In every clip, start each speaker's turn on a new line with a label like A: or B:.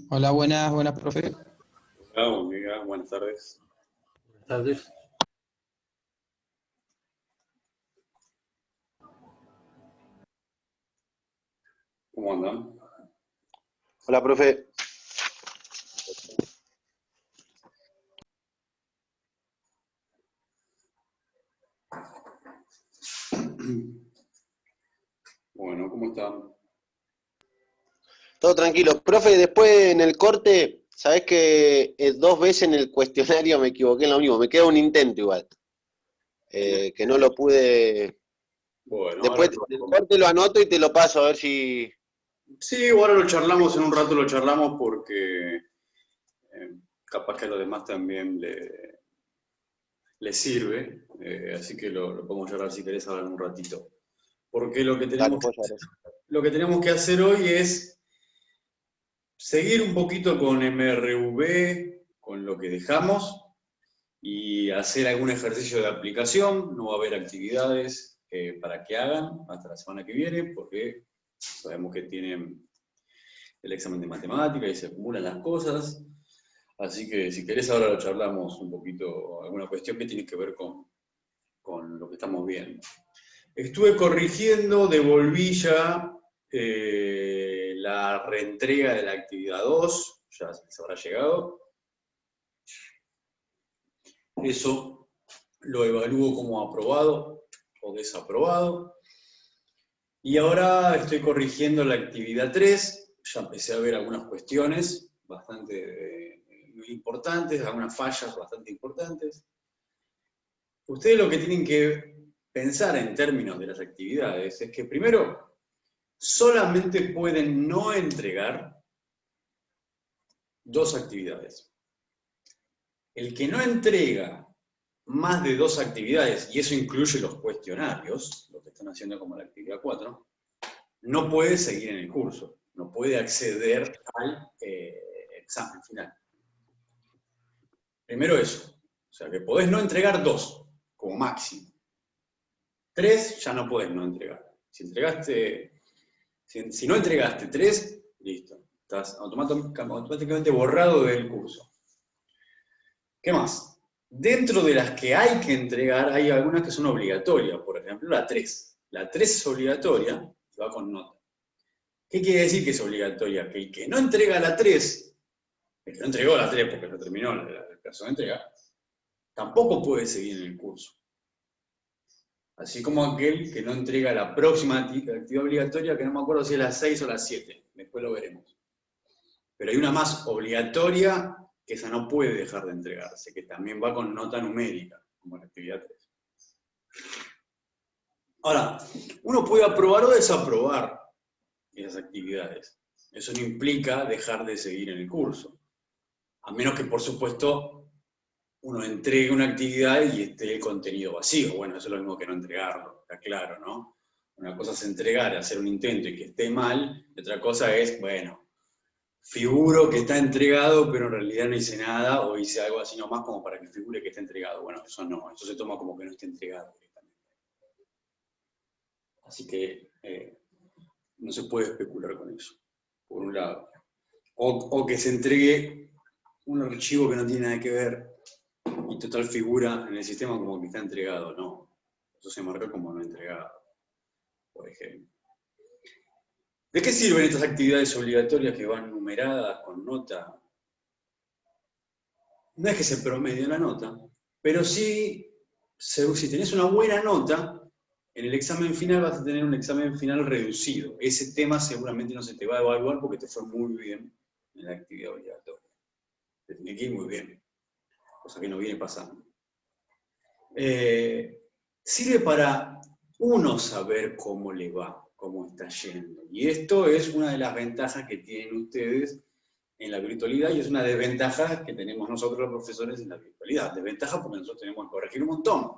A: Hola, buenas, buenas, profe.
B: Hola, buen día, buenas tardes.
C: Buenas tardes.
B: ¿Cómo andan?
D: Hola, profe.
B: Bueno, ¿cómo están?
D: Todo tranquilo. Profe, después en el corte, sabés que 2 veces en el cuestionario me equivoqué en lo mismo. Me queda un intento igual. Que no lo pude.
B: Bueno, ahora
D: Después en el corte lo anoto y te lo paso a ver si.
B: sí, ahora lo charlamos, en un rato lo charlamos porque capaz que a los demás también les sirve, así que lo podemos charlar si querés ahora en un ratito. Porque
D: Dale, pues, gracias.
B: lo que tenemos que hacer hoy es seguir un poquito con MRV, con lo que dejamos, y hacer algún ejercicio de aplicación. No va a haber actividades para que hagan hasta la semana que viene, porque sabemos que tienen el examen de matemática y se acumulan las cosas. Así que si querés ahora lo charlamos un poquito, alguna cuestión que tiene que ver con lo que estamos viendo. Estuve corrigiendo, devolví ya la reentrega de la actividad 2, ya se habrá llegado. Eso lo evalúo como aprobado o desaprobado. Y ahora estoy corrigiendo la actividad 3, ya empecé a ver algunas cuestiones bastante importantes, algunas fallas bastante importantes. Ustedes lo que tienen que pensar en términos de las actividades es que primero solamente pueden no entregar 2 actividades. El que no entrega más de 2 actividades, y eso incluye los cuestionarios, lo que están haciendo como la actividad 4, no puede seguir en el curso, no puede acceder al examen final. Primero eso, o sea que podés no entregar 2, como máximo. 3 ya no podés no entregar. Si no entregaste 3, listo, estás automáticamente borrado del curso. ¿Qué más? Dentro de las que hay que entregar, hay algunas que son obligatorias, por ejemplo la 3. La 3 es obligatoria y va con nota. ¿Qué quiere decir que es obligatoria? Que el que no entrega la 3, el que no entregó la 3 porque no terminó el plazo de entrega, tampoco puede seguir en el curso. Así como aquel que no entrega la próxima actividad obligatoria, que no me acuerdo si es la 6 o la 7, después lo veremos. Pero hay una más obligatoria que esa no puede dejar de entregarse, que también va con nota numérica, como la actividad 3. Ahora, uno puede aprobar o desaprobar esas actividades. Eso no implica dejar de seguir en el curso. A menos que, por supuesto, uno entregue una actividad y esté el contenido vacío. Bueno, eso es lo mismo que no entregarlo, está claro, ¿no? Una cosa es entregar, hacer un intento y que esté mal, y otra cosa es, bueno, figuro que está entregado, pero en realidad no hice nada, o hice algo así nomás como para que figure que está entregado. Bueno, eso no, eso se toma como que no está entregado directamente. Así que no se puede especular con eso, por un lado. O que se entregue un archivo que no tiene nada que ver y total figura en el sistema como que está entregado. No, eso se marca como no entregado, por ejemplo. ¿De qué sirven estas actividades obligatorias que van numeradas con nota? No es que se promedie la nota, pero sí, si tenés una buena nota, en el examen final vas a tener un examen final reducido. Ese tema seguramente no se te va a evaluar porque te fue muy bien en la actividad obligatoria. Te tiene que ir muy bien, cosa que no viene pasando. Sirve para uno saber cómo le va, cómo está yendo. Y esto es una de las ventajas que tienen ustedes en la virtualidad y es una desventaja que tenemos nosotros los profesores en la virtualidad. Desventaja porque nosotros tenemos que corregir un montón.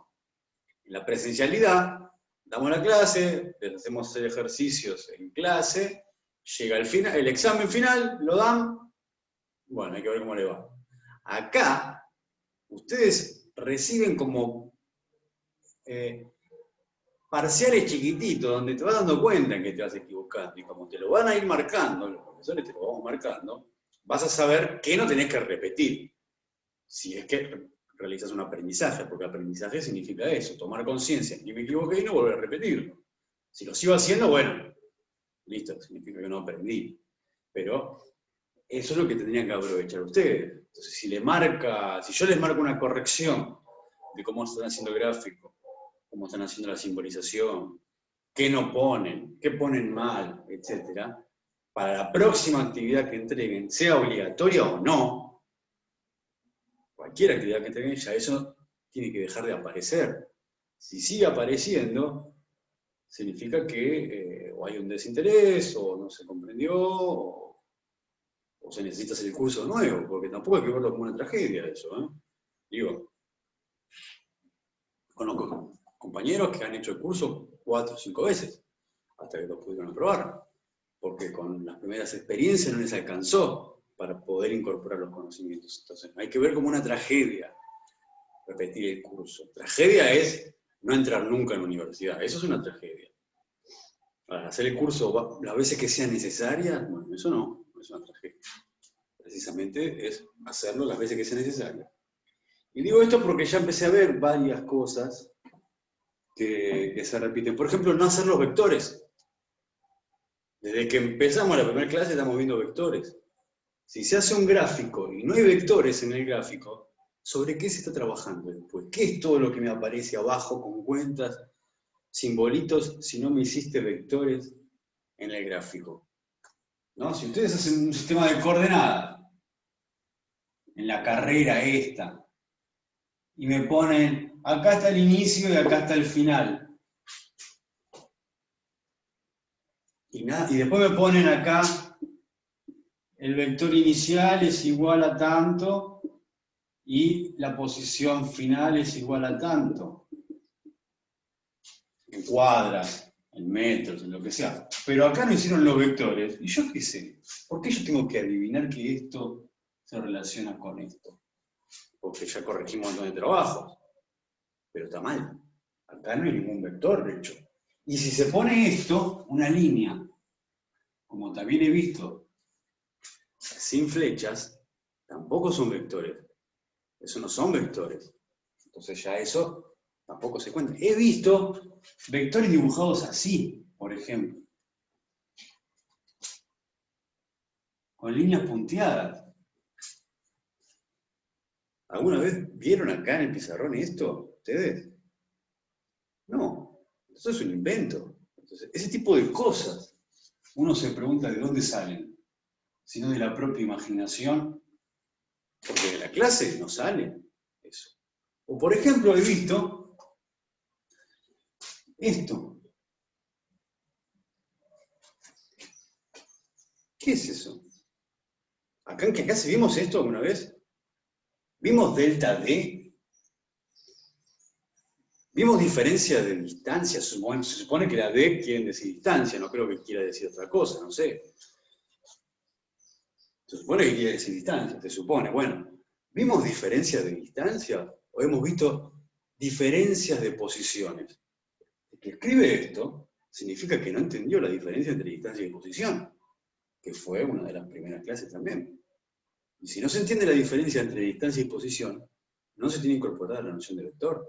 B: En la presencialidad, damos la clase, les hacemos hacer ejercicios en clase, llega el final, el examen final, lo dan, bueno, hay que ver cómo le va. Acá, ustedes reciben como parciales chiquititos, donde te vas dando cuenta en que te vas equivocando, y como te lo van a ir marcando, los profesores te lo vamos marcando, vas a saber qué no tenés que repetir, si es que realizas un aprendizaje, porque aprendizaje significa eso, tomar conciencia, y me equivoqué y no volver a repetirlo. Si lo sigo haciendo, bueno, listo, significa que no aprendí. Pero eso es lo que tendrían que aprovechar ustedes. Entonces, si yo les marco una corrección de cómo están haciendo el gráfico, cómo están haciendo la simbolización, qué no ponen, qué ponen mal, etc., para la próxima actividad que entreguen, sea obligatoria o no, cualquier actividad que entreguen, ya eso tiene que dejar de aparecer. Si sigue apareciendo, significa que o hay un desinterés, o no se comprendió, o se necesita hacer el curso nuevo, porque tampoco hay que verlo como una tragedia eso, ¿eh? Digo, conozco compañeros que han hecho el curso 4 o 5 veces, hasta que lo pudieron aprobar, porque con las primeras experiencias no les alcanzó para poder incorporar los conocimientos. Entonces, hay que ver como una tragedia repetir el curso. Tragedia es no entrar nunca en la universidad, eso es una tragedia. Para hacer el curso las veces que sean necesarias, bueno, eso no es una tragedia. Precisamente es hacerlo las veces que sea necesario. Y digo esto porque ya empecé a ver varias cosas que se repiten. Por ejemplo, no hacer los vectores. Desde que empezamos la primera clase estamos viendo vectores. Si se hace un gráfico y no hay vectores en el gráfico, ¿sobre qué se está trabajando después? ¿Qué es todo lo que me aparece abajo con cuentas, simbolitos, si no me hiciste vectores en el gráfico? ¿No? Si ustedes hacen un sistema de coordenadas en la carrera esta, y me ponen, acá está el inicio y acá está el final. Y después me ponen acá, el vector inicial es igual a tanto, y la posición final es igual a tanto. En cuadras, en metros, en lo que sea. Pero acá no hicieron los vectores, y yo qué sé, ¿por qué yo tengo que adivinar que esto se relaciona con esto? Porque ya corregimos un montón de trabajos. Pero está mal. Acá no hay ningún vector, de hecho. Y si se pone esto, una línea, como también he visto, sin flechas, tampoco son vectores. Eso no son vectores. Entonces ya eso tampoco se cuenta. He visto vectores dibujados así, por ejemplo. Con líneas punteadas. ¿Alguna vez vieron acá en el pizarrón esto, ustedes? No, eso es un invento. Entonces, ese tipo de cosas, uno se pregunta de dónde salen, sino de la propia imaginación, porque de la clase no sale eso. O por ejemplo, he visto esto. ¿Qué es eso? Acá en clase vimos esto alguna vez. ¿Vimos delta D? ¿Vimos diferencia de distancia? Se supone que la D quiere decir distancia, no creo que quiera decir otra cosa, no sé. Se supone que quiere decir distancia, se supone. Bueno, ¿vimos diferencias de distancia? ¿O hemos visto diferencias de posiciones? El que escribe esto significa que no entendió la diferencia entre distancia y posición, que fue una de las primeras clases también. Y si no se entiende la diferencia entre distancia y posición, no se tiene incorporada la noción de vector.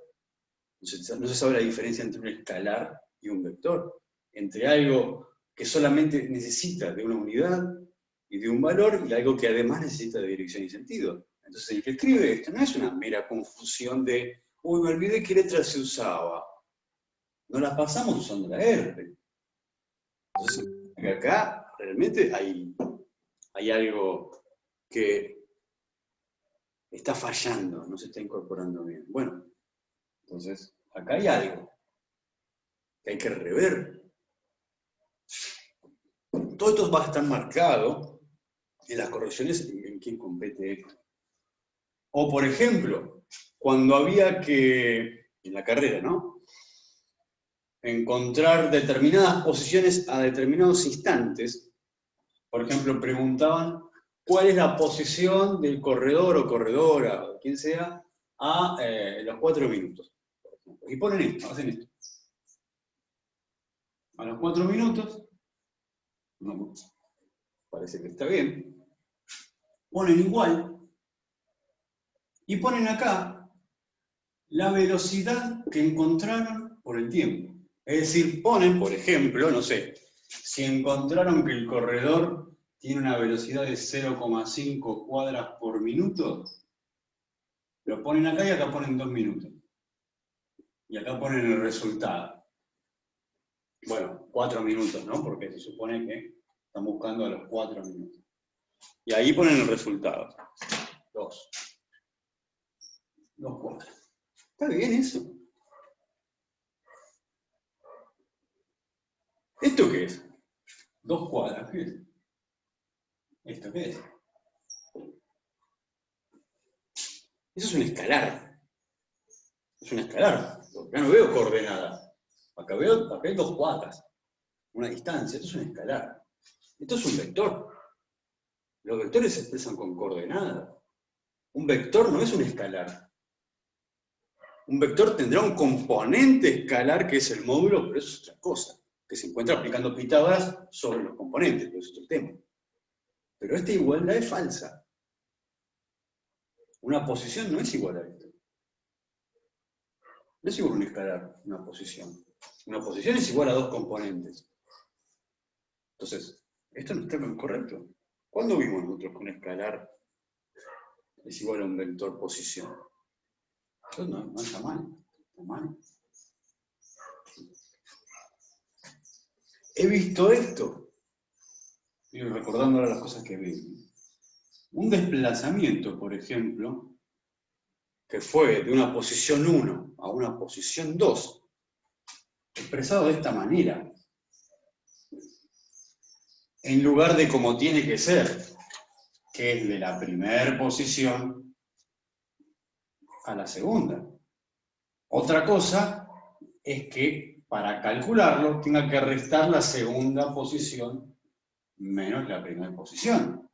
B: No se sabe la diferencia entre un escalar y un vector, entre algo que solamente necesita de una unidad y de un valor, y algo que además necesita de dirección y sentido. Entonces el que escribe esto no es una mera confusión de, uy, me olvidé qué letra se usaba. No las pasamos usando la R. Entonces, acá realmente hay algo que está fallando, no se está incorporando bien. Bueno, entonces, acá hay algo que hay que rever. Todo esto va a estar marcado en las correcciones en quién compete esto. O, por ejemplo, cuando había que, en la carrera, ¿no? Encontrar determinadas posiciones a determinados instantes. Por ejemplo, preguntaban cuál es la posición del corredor o corredora, o quien sea, a los 4 minutos. Y ponen esto, hacen esto. A los 4 minutos, no, parece que está bien. ponen igual y ponen acá la velocidad que encontraron por el tiempo. Es decir, ponen, por ejemplo, no sé, si encontraron que el corredor tiene una velocidad de 0,5 cuadras por minuto, lo ponen acá y acá ponen 2 minutos. Y acá ponen el resultado. Bueno, 4 minutos, ¿no? Porque se supone que están buscando a los 4 minutos. Y ahí ponen el resultado. 2 cuadras. ¿Está bien eso? ¿Esto qué es? 2 cuadras, ¿qué es? ¿Esto qué es? Eso es un escalar. Es un escalar. Acá no veo coordenadas. Acá hay 2 cuadras. Una distancia. Esto es un escalar. Esto es un vector. Los vectores se expresan con coordenadas. Un vector no es un escalar. Un vector tendrá un componente escalar que es el módulo, pero eso es otra cosa, que se encuentra aplicando Pitágoras sobre los componentes, pero eso es otro tema. Pero esta igualdad es falsa. Una posición no es igual a esto. No es igual a un escalar, una posición. Una posición es igual a 2 componentes. Entonces, esto no está correcto. ¿Cuándo vimos nosotros que un escalar es igual a un vector posición? Eso no está mal. Está mal. He visto esto. Y recordando ahora las cosas que vi. Un desplazamiento, por ejemplo, que fue de una posición 1 a una posición 2, expresado de esta manera, en lugar de como tiene que ser, que es de la primera posición a la segunda. Otra cosa es que para calcularlo tenga que restar la segunda posición menos la primera posición.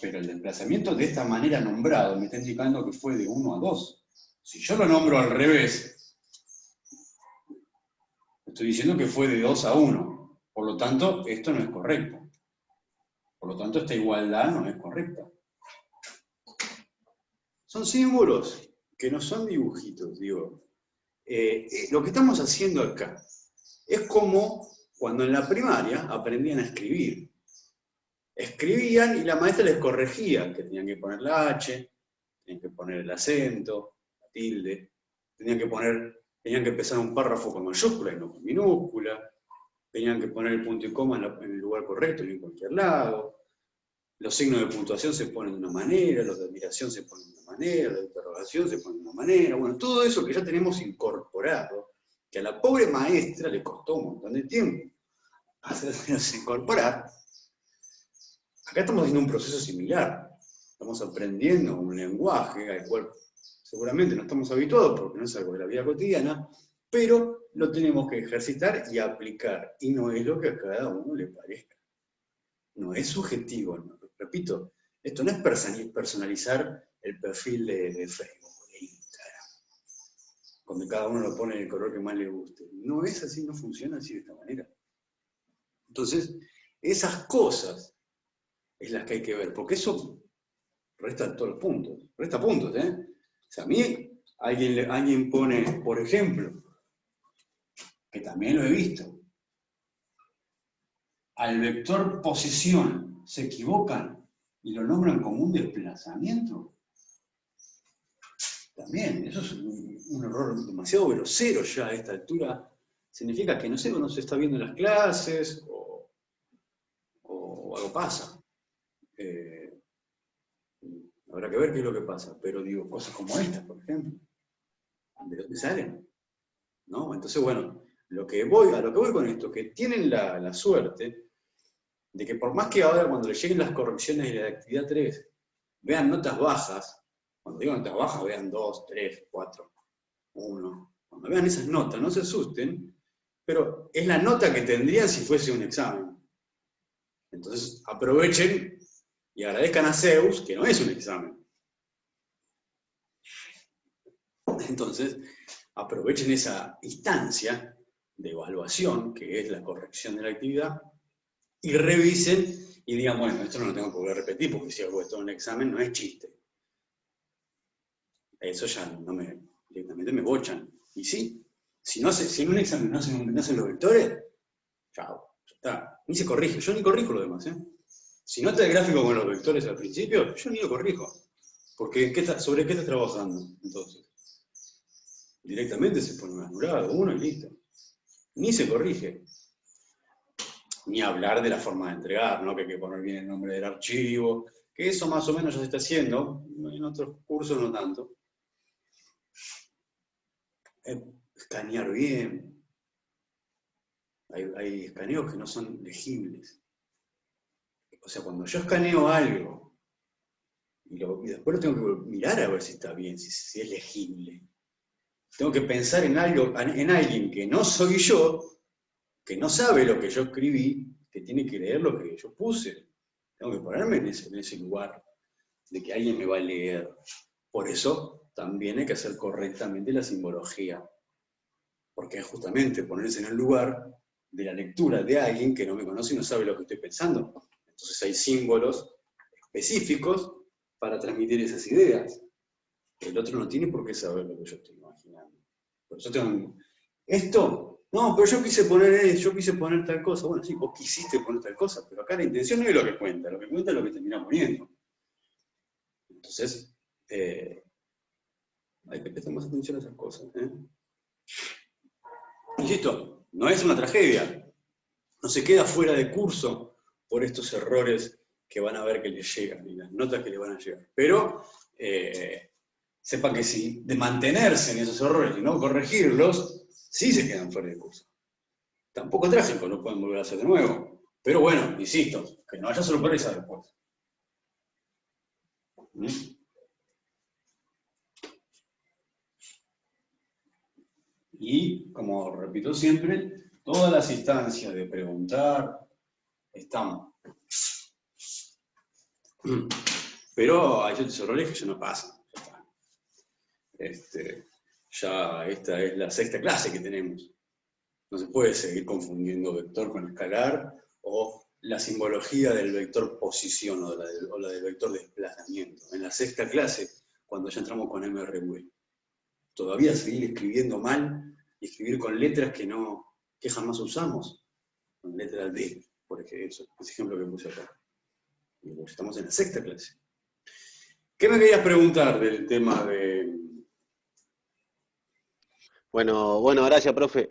B: Pero el desplazamiento de esta manera nombrado me está indicando que fue de 1 a 2. Si yo lo nombro al revés, estoy diciendo que fue de 2 a 1. Por lo tanto, esto no es correcto. Por lo tanto, esta igualdad no es correcta. Son símbolos que no son dibujitos, digo. Lo que estamos haciendo acá es como cuando en la primaria aprendían a escribir. Escribían y la maestra les corregía, que tenían que poner la H, tenían que poner el acento, la tilde, tenían que empezar un párrafo con mayúscula y no con minúscula, tenían que poner el punto y coma en el lugar correcto y en cualquier lado, los signos de puntuación se ponen de una manera, los de admiración se ponen de una manera, los de interrogación se ponen de una manera, bueno, todo eso que ya tenemos incorporado, que a la pobre maestra le costó un montón de tiempo hacerse incorporar. Acá estamos haciendo un proceso similar. Estamos aprendiendo un lenguaje al cual seguramente no estamos habituados porque no es algo de la vida cotidiana, pero lo tenemos que ejercitar y aplicar. Y no es lo que a cada uno le parezca. No es subjetivo. No. Repito, esto no es personalizar el perfil de Facebook o de Instagram, donde cada uno lo pone en el color que más le guste. No es así, no funciona así de esta manera. Entonces, esas cosas es las que hay que ver, porque eso resta todos los puntos, resta puntos, ¿eh? O sea, a mí alguien pone, por ejemplo, que también lo he visto, al vector posición se equivocan y lo nombran como un desplazamiento. También, eso es un error demasiado grosero ya a esta altura. Significa que, no sé, uno se está viendo en las clases o algo pasa. Habrá que ver qué es lo que pasa, pero digo, cosas como estas, por ejemplo, ¿de dónde salen? ¿No? Entonces, bueno, a lo que voy con esto, que tienen la suerte de que por más que ahora cuando les lleguen las correcciones de la actividad 3, vean notas bajas, cuando digo notas bajas, vean 2, 3, 4, 1, cuando vean esas notas, no se asusten, pero es la nota que tendrían si fuese un examen. Entonces, aprovechen y agradezcan a Zeus que no es un examen. Entonces, aprovechen esa instancia de evaluación, que es la corrección de la actividad, y revisen y digan, bueno, esto no lo tengo que volver a repetir, porque si hago esto en un examen no es chiste. Eso ya directamente me bochan. Y sí, si en un examen no hacen los vectores, chao, ya está. Ni se corrige, yo ni corrijo lo demás, ¿eh? Si no está el gráfico con los vectores al principio, yo ni lo corrijo. Porque ¿sobre qué estás trabajando entonces? Directamente se pone un anulado, uno y listo. Ni se corrige. Ni hablar de la forma de entregar, ¿no? Que hay que poner bien el nombre del archivo, que eso más o menos ya se está haciendo, en otros cursos no tanto. Escanear bien. Hay escaneos que no son legibles. O sea, cuando yo escaneo algo y después lo tengo que mirar a ver si está bien, si es legible. Tengo que pensar en alguien que no soy yo, que no sabe lo que yo escribí, que tiene que leer lo que yo puse. Tengo que ponerme en ese lugar de que alguien me va a leer. Por eso también hay que hacer correctamente la simbología. Porque es justamente ponerse en el lugar de la lectura de alguien que no me conoce y no sabe lo que estoy pensando. Entonces hay símbolos específicos para transmitir esas ideas. El otro no tiene por qué saber lo que yo estoy imaginando. Por eso esto, no, pero yo quise poner tal cosa. Bueno, sí, vos quisiste poner tal cosa, pero acá la intención no es lo que cuenta es lo que termina poniendo. Entonces, hay que prestar más atención a esas cosas. Insisto, no es una tragedia. No se queda fuera de curso por estos errores que van a ver que les llegan y las notas que le van a llegar. Pero sepa que si de mantenerse en esos errores y no corregirlos, sí se quedan fuera de curso. Tampoco es trágico, no pueden volver a hacer de nuevo. Pero bueno, insisto, que no haya sorpresa después. Y, como repito siempre, todas las instancias de preguntar están. Pero hay otros errores que ya no pasan. Ya esta es la sexta clase que tenemos. No se puede seguir confundiendo vector con escalar o la simbología del vector posición o la del vector desplazamiento. En la sexta clase, cuando ya entramos con MRV. Todavía seguir escribiendo mal y escribir con letras que jamás usamos. Con letra D, por ejemplo, ese ejemplo que puse acá. Y estamos en la sexta clase. ¿Qué me querías preguntar del tema de...?
D: Bueno, gracias, profe.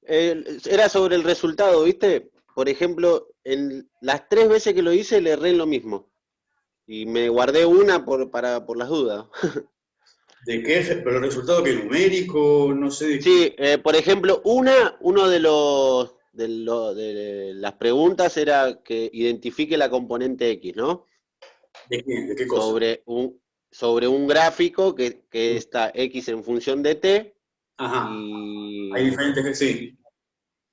D: Era sobre el resultado, ¿viste? Por ejemplo, en las 3 veces que lo hice le erré en lo mismo. Y me guardé una por las dudas.
B: ¿De qué? ¿Pero el resultado que numérico? No sé de
D: Sí,
B: qué.
D: por ejemplo, uno de las preguntas era que identifique la componente X, ¿no?
B: ¿De qué? ¿De qué cosa?
D: Sobre un gráfico que está X en función de T,
B: Ajá. Hay
D: y
B: diferentes, sí.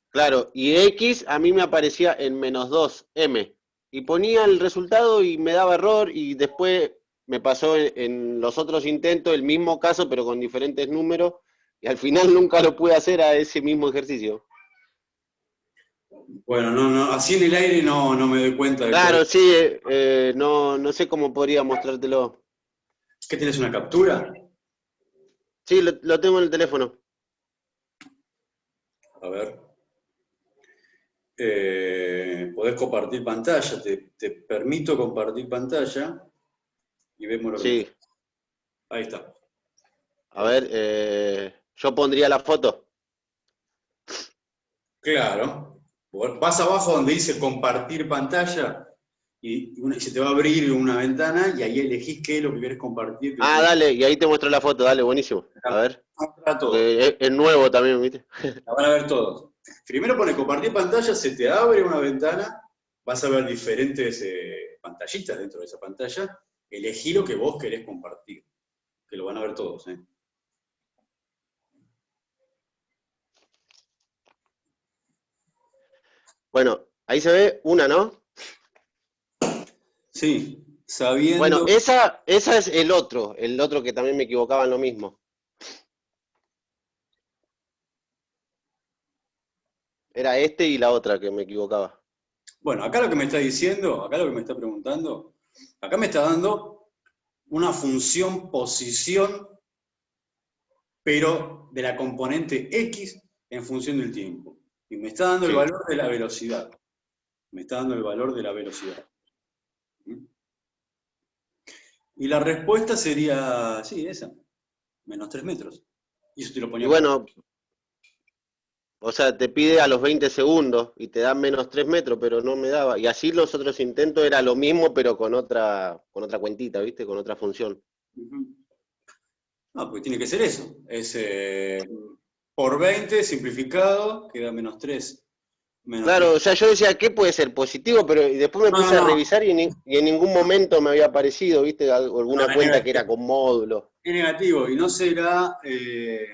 D: claro, y X a mí me aparecía en -2M. Y ponía el resultado y me daba error, y después me pasó en los otros intentos el mismo caso, pero con diferentes números, y al final nunca lo pude hacer a ese mismo ejercicio.
B: Bueno, no, así en el aire no me doy cuenta de cuál es.
D: Claro, sí, no sé cómo podría mostrártelo.
B: ¿Qué tienes una captura?
D: Sí, lo tengo en el teléfono.
B: A ver. Podés compartir pantalla, te permito compartir pantalla y vemos lo que me
D: Sí,
B: hace. Ahí está.
D: a ver, yo pondría la foto.
B: Claro. Vas abajo donde dice compartir pantalla y se te va a abrir una ventana y ahí elegís qué es lo que querés compartir.
D: Ah, dale, y ahí te muestro la foto, dale, buenísimo. A ver,
B: Para todos.
D: porque es nuevo también, ¿viste?
B: La van a ver todos. Primero pone compartir pantalla, se te abre una ventana, vas a ver diferentes pantallitas dentro de esa pantalla, elegí lo que vos querés compartir, que lo van a ver todos.
D: Bueno, ahí se ve una, ¿no?
B: Sí,
D: Bueno,
B: sabiendo...
D: esa es el otro que también me equivocaba en lo mismo. Era este y la otra que me equivocaba.
B: Bueno, acá lo que me está diciendo, acá lo que me está preguntando, acá me está dando una función posición, pero de la componente X en función del tiempo. Y me está dando el
D: Sí.
B: valor de la velocidad. Me está dando el valor de la velocidad. Y la respuesta sería, sí, esa, menos 3 metros. Y eso te lo
D: Y
B: ponía acá.
D: bueno, o sea, te pide a los 20 segundos y te da menos 3 metros, pero no me daba. Y así los otros intentos era lo mismo, pero con otra cuentita, ¿viste? Con otra función.
B: No, pues tiene que ser eso. Es por 20 simplificado, queda menos 3. Menos 3.
D: Claro, o sea, yo decía, ¿qué puede ser positivo? Pero y después me
B: No, no,
D: puse a
B: no.
D: revisar y en ningún momento me había aparecido, ¿viste?
B: No,
D: Alguna
B: es
D: cuenta que era
B: negativo.
D: con módulo.
B: Es negativo. Y no será que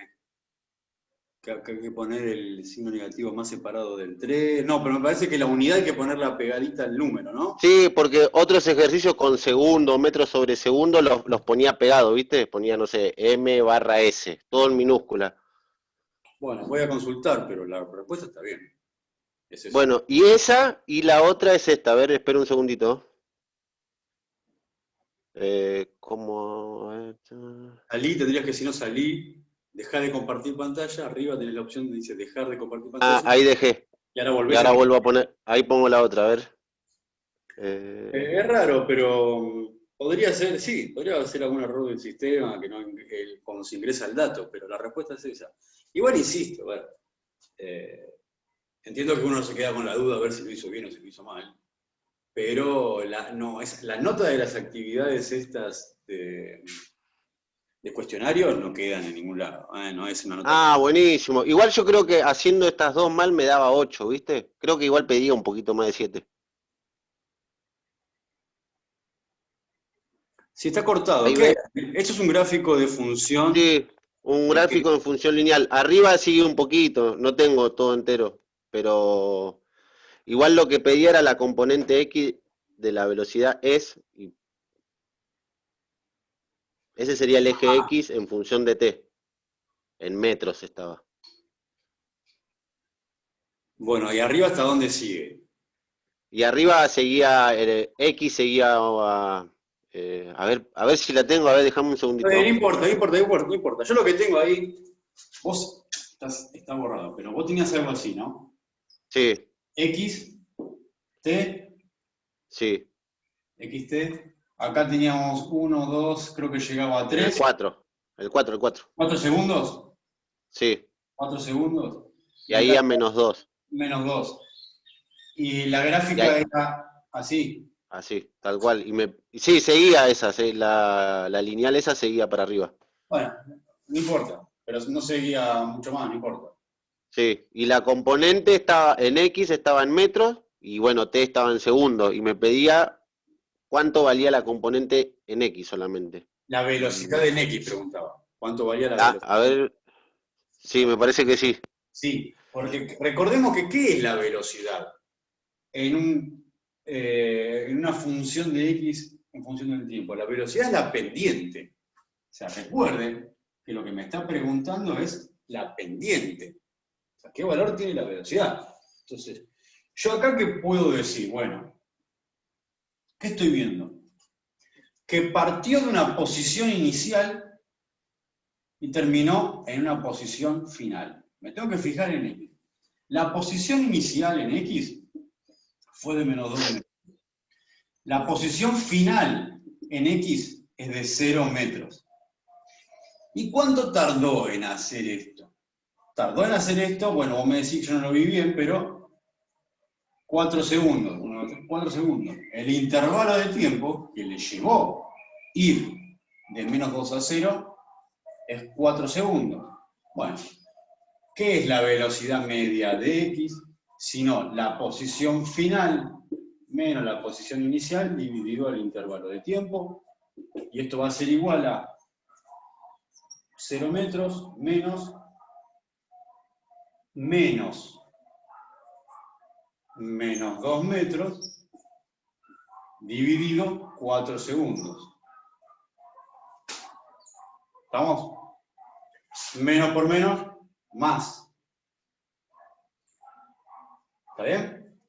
B: acá hay que poner el signo negativo más separado del 3. No, pero me parece que la unidad hay que ponerla pegadita al número, ¿no?
D: Sí, porque otros ejercicios con segundo, metros sobre segundo, los ponía pegados, ¿viste? Ponía, no sé, M/S, todo en minúscula.
B: Bueno, voy a consultar, pero la respuesta está bien. Es eso.
D: Bueno, y esa y la otra es esta. A ver, espera un segundito. ¿Cómo?
B: Salí, tendrías que si no salí, dejar de compartir pantalla. Arriba tenés la opción que dice dejar de compartir
D: Ah,
B: pantalla.
D: ahí dejé.
B: Y ahora
D: Y
B: volvés a
D: ahora
B: poner.
D: vuelvo a poner. Ahí pongo la otra, a ver. Eh,
B: Es raro, pero podría ser, sí, podría ser algún error del sistema que no, cuando se ingresa el dato, pero la respuesta es esa. Igual insisto, a ver, eh, entiendo que uno se queda con la duda a ver si lo hizo bien o si lo hizo mal, pero no, la nota de las actividades estas de cuestionario no quedan en ningún lado, no es una nota.
D: Ah, buenísimo. Igual yo creo que haciendo estas dos mal me daba 8, ¿viste? Creo que igual pedía un poquito más de 7.
B: Si está cortado,
D: Ahí
B: ¿qué?
D: ves.
B: Esto es un gráfico de función
D: Sí, un
B: de qué.
D: gráfico en función lineal. Arriba sigue un poquito, no tengo todo entero, pero igual lo que pedía era la componente X de la velocidad y ese sería el eje
B: Ah,
D: X en función de t, en metros estaba.
B: bueno, y arriba hasta dónde sigue.
D: Y arriba seguía, X seguía a ver si la tengo, a ver, déjame un
B: No
D: segundito.
B: importa, no importa, no importa, no importa. Yo lo que tengo ahí, vos está borrado, pero vos tenías algo así, ¿no?
D: Sí,
B: X, T,
D: sí,
B: XT. Acá teníamos 1, 2, creo que llegaba a
D: el
B: 3.
D: 4, el 4,
B: 4 segundos.
D: sí,
B: 4 segundos.
D: y
B: Y acá
D: ahí a -2.
B: menos 2. Y la
D: Y
B: gráfica
D: ahí,
B: era así.
D: así, tal cual. Y sí, seguía esa, sí, la lineal esa seguía para arriba.
B: Bueno, no importa, pero no seguía mucho más, no importa.
D: Sí, y la componente estaba en X, estaba en metros, y bueno, T estaba en segundos, y me pedía cuánto valía la componente en X solamente.
B: La velocidad
D: Y,
B: en X preguntaba. ¿Cuánto valía la
D: a
B: velocidad?
D: ver, sí, me parece que sí.
B: Sí, porque recordemos que ¿qué es la velocidad? En una función de X en función del tiempo. La velocidad es la pendiente. O sea, recuerden que lo que me está preguntando es la pendiente. O sea, ¿qué valor tiene la velocidad? Entonces, yo acá qué puedo decir, bueno, ¿qué estoy viendo? Que partió de una posición inicial y terminó en una posición final. Me tengo que fijar en X. La posición inicial en X fue de menos 2 metros. La posición final en X es de 0 metros. ¿Y cuánto tardó en hacer esto? Tardó en hacer esto, bueno, vos me decís, yo no lo vi bien, pero 4 segundos. 4 segundos. El intervalo de tiempo que le llevó ir de menos 2 a 0 es 4 segundos. Bueno, ¿qué es la velocidad media de X? Sino la posición final menos la posición inicial dividido el intervalo de tiempo. Y esto va a ser igual a 0 metros menos 2 metros dividido 4 segundos. ¿Estamos? Menos por menos, más. ¿Está bien?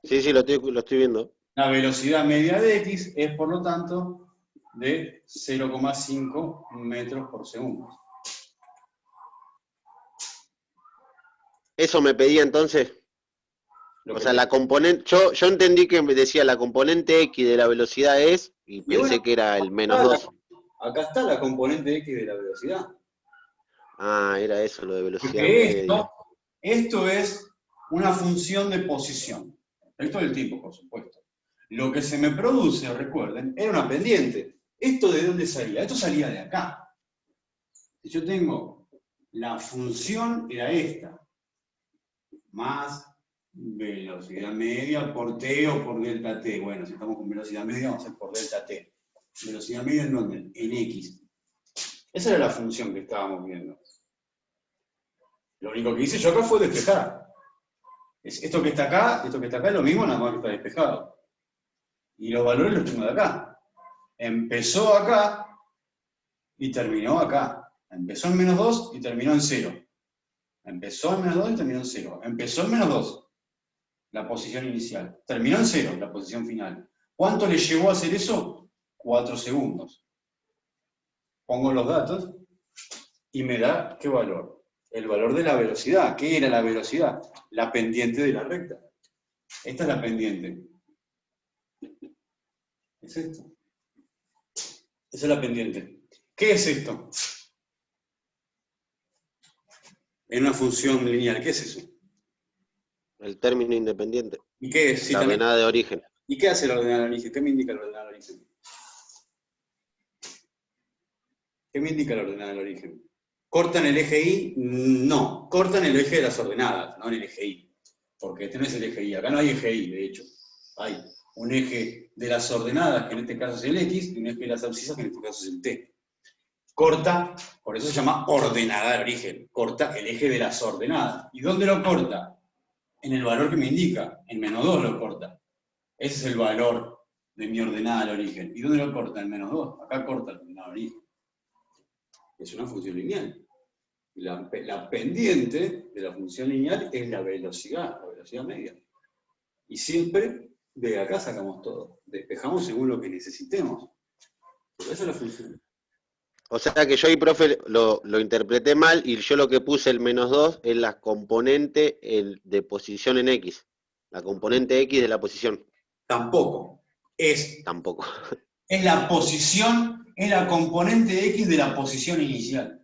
D: Sí, lo estoy viendo.
B: La velocidad media de x es, por lo tanto, de 0,5 metros por segundo.
D: Eso me pedía entonces.
B: Lo
D: O
B: que
D: sea,
B: te...
D: la componente, yo entendí que me decía la componente X de la velocidad es, y
B: Y bueno,
D: pensé que era el
B: acá,
D: -2.
B: acá está la componente x de la velocidad.
D: Ah, era eso, lo de velocidad
B: Porque
D: media.
B: esto es una función de posición, respecto del tiempo, por supuesto. Lo que se me produce, recuerden, era una pendiente. ¿Esto de dónde salía? Esto salía de acá. Si yo tengo la función, era esta, más velocidad media por t o por delta t. Bueno, si estamos con velocidad media, vamos a hacer por delta t. ¿Velocidad media en dónde? En x. Esa era la función que estábamos viendo. Lo único que hice yo acá fue despejar. Esto que está acá es lo mismo, nada más que está despejado. Y los valores los tengo de acá. Empezó acá y terminó acá. Empezó en -2 y terminó en 0. Empezó en -2 y terminó en 0. Empezó en -2, la posición inicial. Terminó en 0, la posición final. ¿Cuánto le llevó a hacer eso? 4 segundos. Pongo los datos y me da, ¿qué valor? El valor de la velocidad. ¿Qué era la velocidad? La pendiente de la recta. Esta es la pendiente. Es esto. Esa es la pendiente. ¿Qué es esto? En una función lineal, ¿qué es eso?
D: El término independiente.
B: ¿Y qué es? Sí,
D: La
B: también.
D: ordenada de origen.
B: ¿Y qué hace la ordenada de origen? ¿Qué me indica la ordenada de origen? ¿Qué me indica la ordenada del origen? ¿Cortan el eje Y? No, cortan el eje de las ordenadas, no en el eje Y. Porque este no es el eje Y, acá no hay eje Y, de hecho. Hay un eje de las ordenadas, que en este caso es el X, y un eje de las abscisas, que en este caso es el T. Corta, por eso se llama ordenada de origen, corta el eje de las ordenadas. ¿Y dónde lo corta? En el valor que me indica, en -2 lo corta. Ese es el valor de mi ordenada al origen. ¿Y dónde lo corta? En -2. Acá corta el ordenada al origen. Es una función lineal. La pendiente de la función lineal es la velocidad media. Y siempre de acá sacamos todo. Despejamos según lo que necesitemos. Pero esa es la función.
D: O sea que yo ahí, profe, lo interpreté mal y yo lo que puse el -2 es la componente de posición en X. La componente X de la posición.
B: Tampoco.
D: Tampoco.
B: Es la posición, es la componente X de la posición inicial.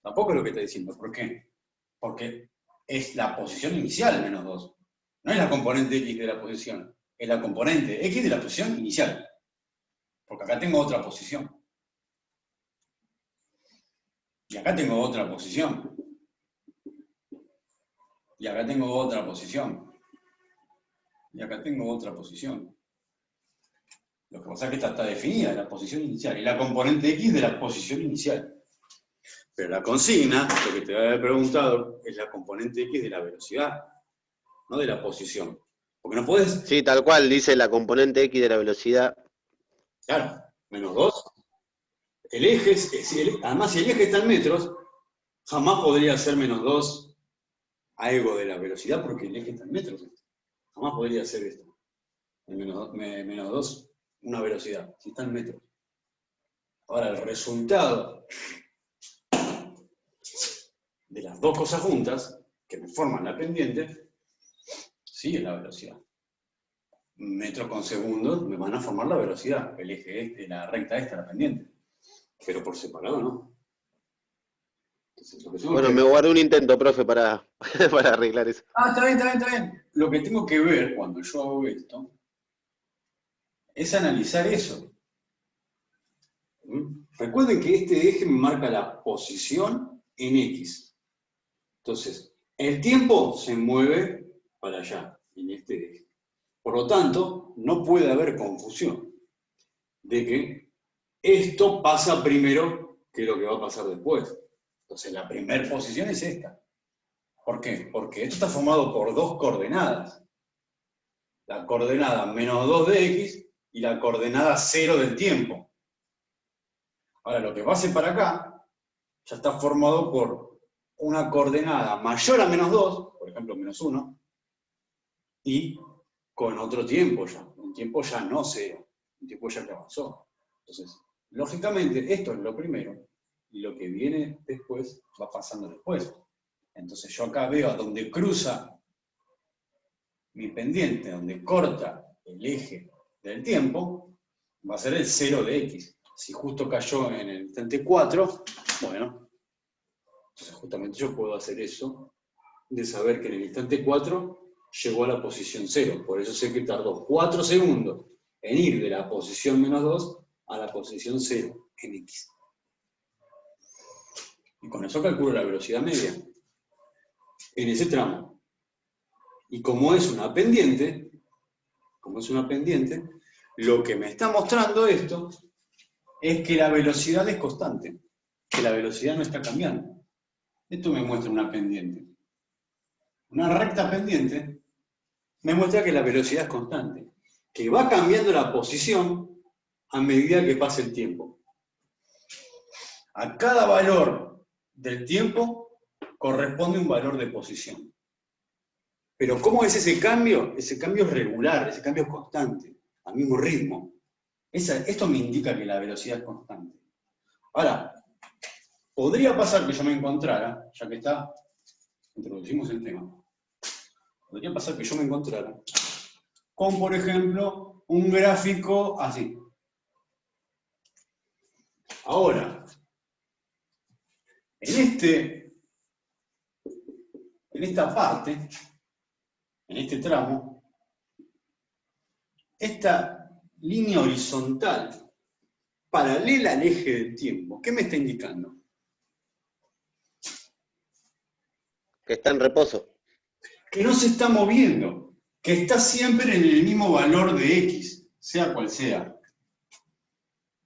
B: Tampoco es lo que está diciendo. ¿Por qué? Porque es la posición inicial -2. No es la componente X de la posición. Es la componente X de la posición inicial. Porque acá tengo otra posición. Y acá tengo otra posición. Y acá tengo otra posición. Y acá tengo otra posición. Lo que pasa es que esta está definida, la posición inicial. Y la componente X de la posición inicial. Pero la consigna, lo que te había preguntado, es la componente X de la velocidad, no de la posición. Porque no puedes,
D: Sí, tal cual, dice la componente X de la velocidad.
B: claro, -2. El eje, además si el eje está en metros, jamás podría ser -2 algo de la velocidad porque el eje está en metros. Jamás podría ser esto. El -2, una velocidad, si está en metros. Ahora, el resultado de las dos cosas juntas, que me forman la pendiente, sí es la velocidad. Metros con segundos me van a formar la velocidad, el eje este, la recta esta, la pendiente. Pero por separado no. Entonces, lo que tengo
D: Bueno,
B: que...
D: me guardé un intento, profe, para, para arreglar eso.
B: Está bien, está bien, está bien. Lo que tengo que ver cuando yo hago esto es analizar eso. Recuerden que este eje me marca la posición en X. Entonces, el tiempo se mueve para allá, en este eje. Por lo tanto, no puede haber confusión de que esto pasa primero que lo que va a pasar después. Entonces, la primera posición es esta. ¿Por qué? Porque esto está formado por dos coordenadas. La coordenada -2 de X y la coordenada 0 del tiempo. Ahora, lo que pase para acá ya está formado por una coordenada mayor a -2, por ejemplo, -1, y con otro tiempo ya, un tiempo ya no cero, un tiempo ya que avanzó. Entonces, lógicamente, esto es lo primero, y lo que viene después va pasando después. Entonces yo acá veo a donde cruza mi pendiente, donde corta el eje del tiempo, va a ser el 0 de x. Si justo cayó en el instante 4, bueno, entonces justamente yo puedo hacer eso, de saber que en el instante 4 llegó a la posición 0. Por eso sé que tardó 4 segundos en ir de la posición menos 2 a la posición 0 en x. Y con eso calculo la velocidad media en ese tramo. Y como es una pendiente, lo que me está mostrando esto es que la velocidad es constante, que la velocidad no está cambiando. Esto me muestra una pendiente. Una recta pendiente me muestra que la velocidad es constante, que va cambiando la posición a medida que pasa el tiempo. A cada valor del tiempo corresponde un valor de posición. Pero ¿cómo es ese cambio? Ese cambio es regular, ese cambio es constante, al mismo ritmo. Esto me indica que la velocidad es constante. Ahora, podría pasar que yo me encontrara, ya que introducimos el tema, podría pasar que yo me encontrara con, por ejemplo, un gráfico así. Ahora, en esta parte, en este tramo, esta línea horizontal paralela al eje del tiempo, ¿qué me está indicando?
D: Que está en reposo.
B: Que no se está moviendo, que está siempre en el mismo valor de x, sea cual sea.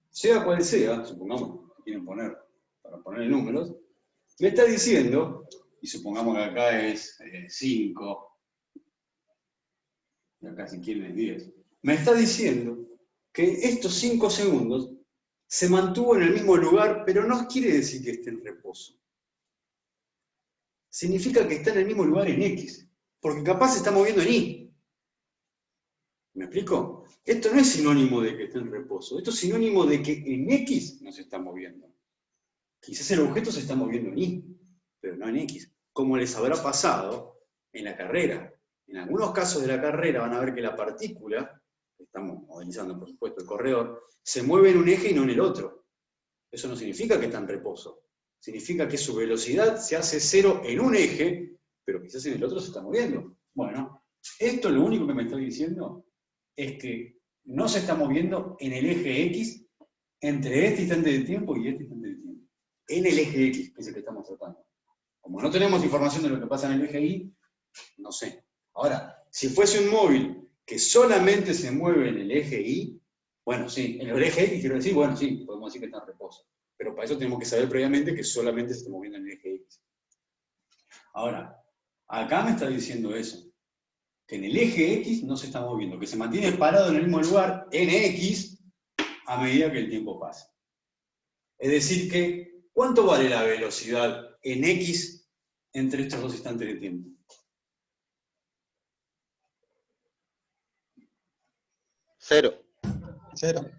B: Sea cual sea, supongamos que quieren poner, para poner números, me está diciendo, y supongamos que acá es 5, y acá si quieren es 10, me está diciendo que estos 5 segundos se mantuvo en el mismo lugar, pero no quiere decir que esté en reposo. Significa que está en el mismo lugar en x, porque capaz se está moviendo en y. ¿Me explico? Esto no es sinónimo de que esté en reposo, esto es sinónimo de que en x no se está moviendo. Quizás el objeto se está moviendo en y, pero no en x. Como les habrá pasado en la carrera. En algunos casos de la carrera van a ver que la partícula, que estamos modelizando por supuesto el corredor, se mueve en un eje y no en el otro. Eso no significa que está en reposo. Significa que su velocidad se hace 0 en un eje, pero quizás en el otro se está moviendo. Bueno, esto lo único que me está diciendo es que no se está moviendo en el eje X entre este instante de tiempo y este instante de tiempo. En el eje X, que es el que estamos tratando. Como no tenemos información de lo que pasa en el eje Y, no sé. Ahora, si fuese un móvil que solamente se mueve en el eje Y, bueno, sí, en el eje X quiero decir, bueno, sí, podemos decir que está en reposo. Pero para eso tenemos que saber previamente que solamente se está moviendo en el eje X. Ahora, acá me está diciendo eso, que en el eje X no se está moviendo, que se mantiene parado en el mismo lugar, en X, a medida que el tiempo pasa. Es decir que, ¿cuánto vale la velocidad en X entre estos dos instantes de tiempo?
D: 0.
A: 0.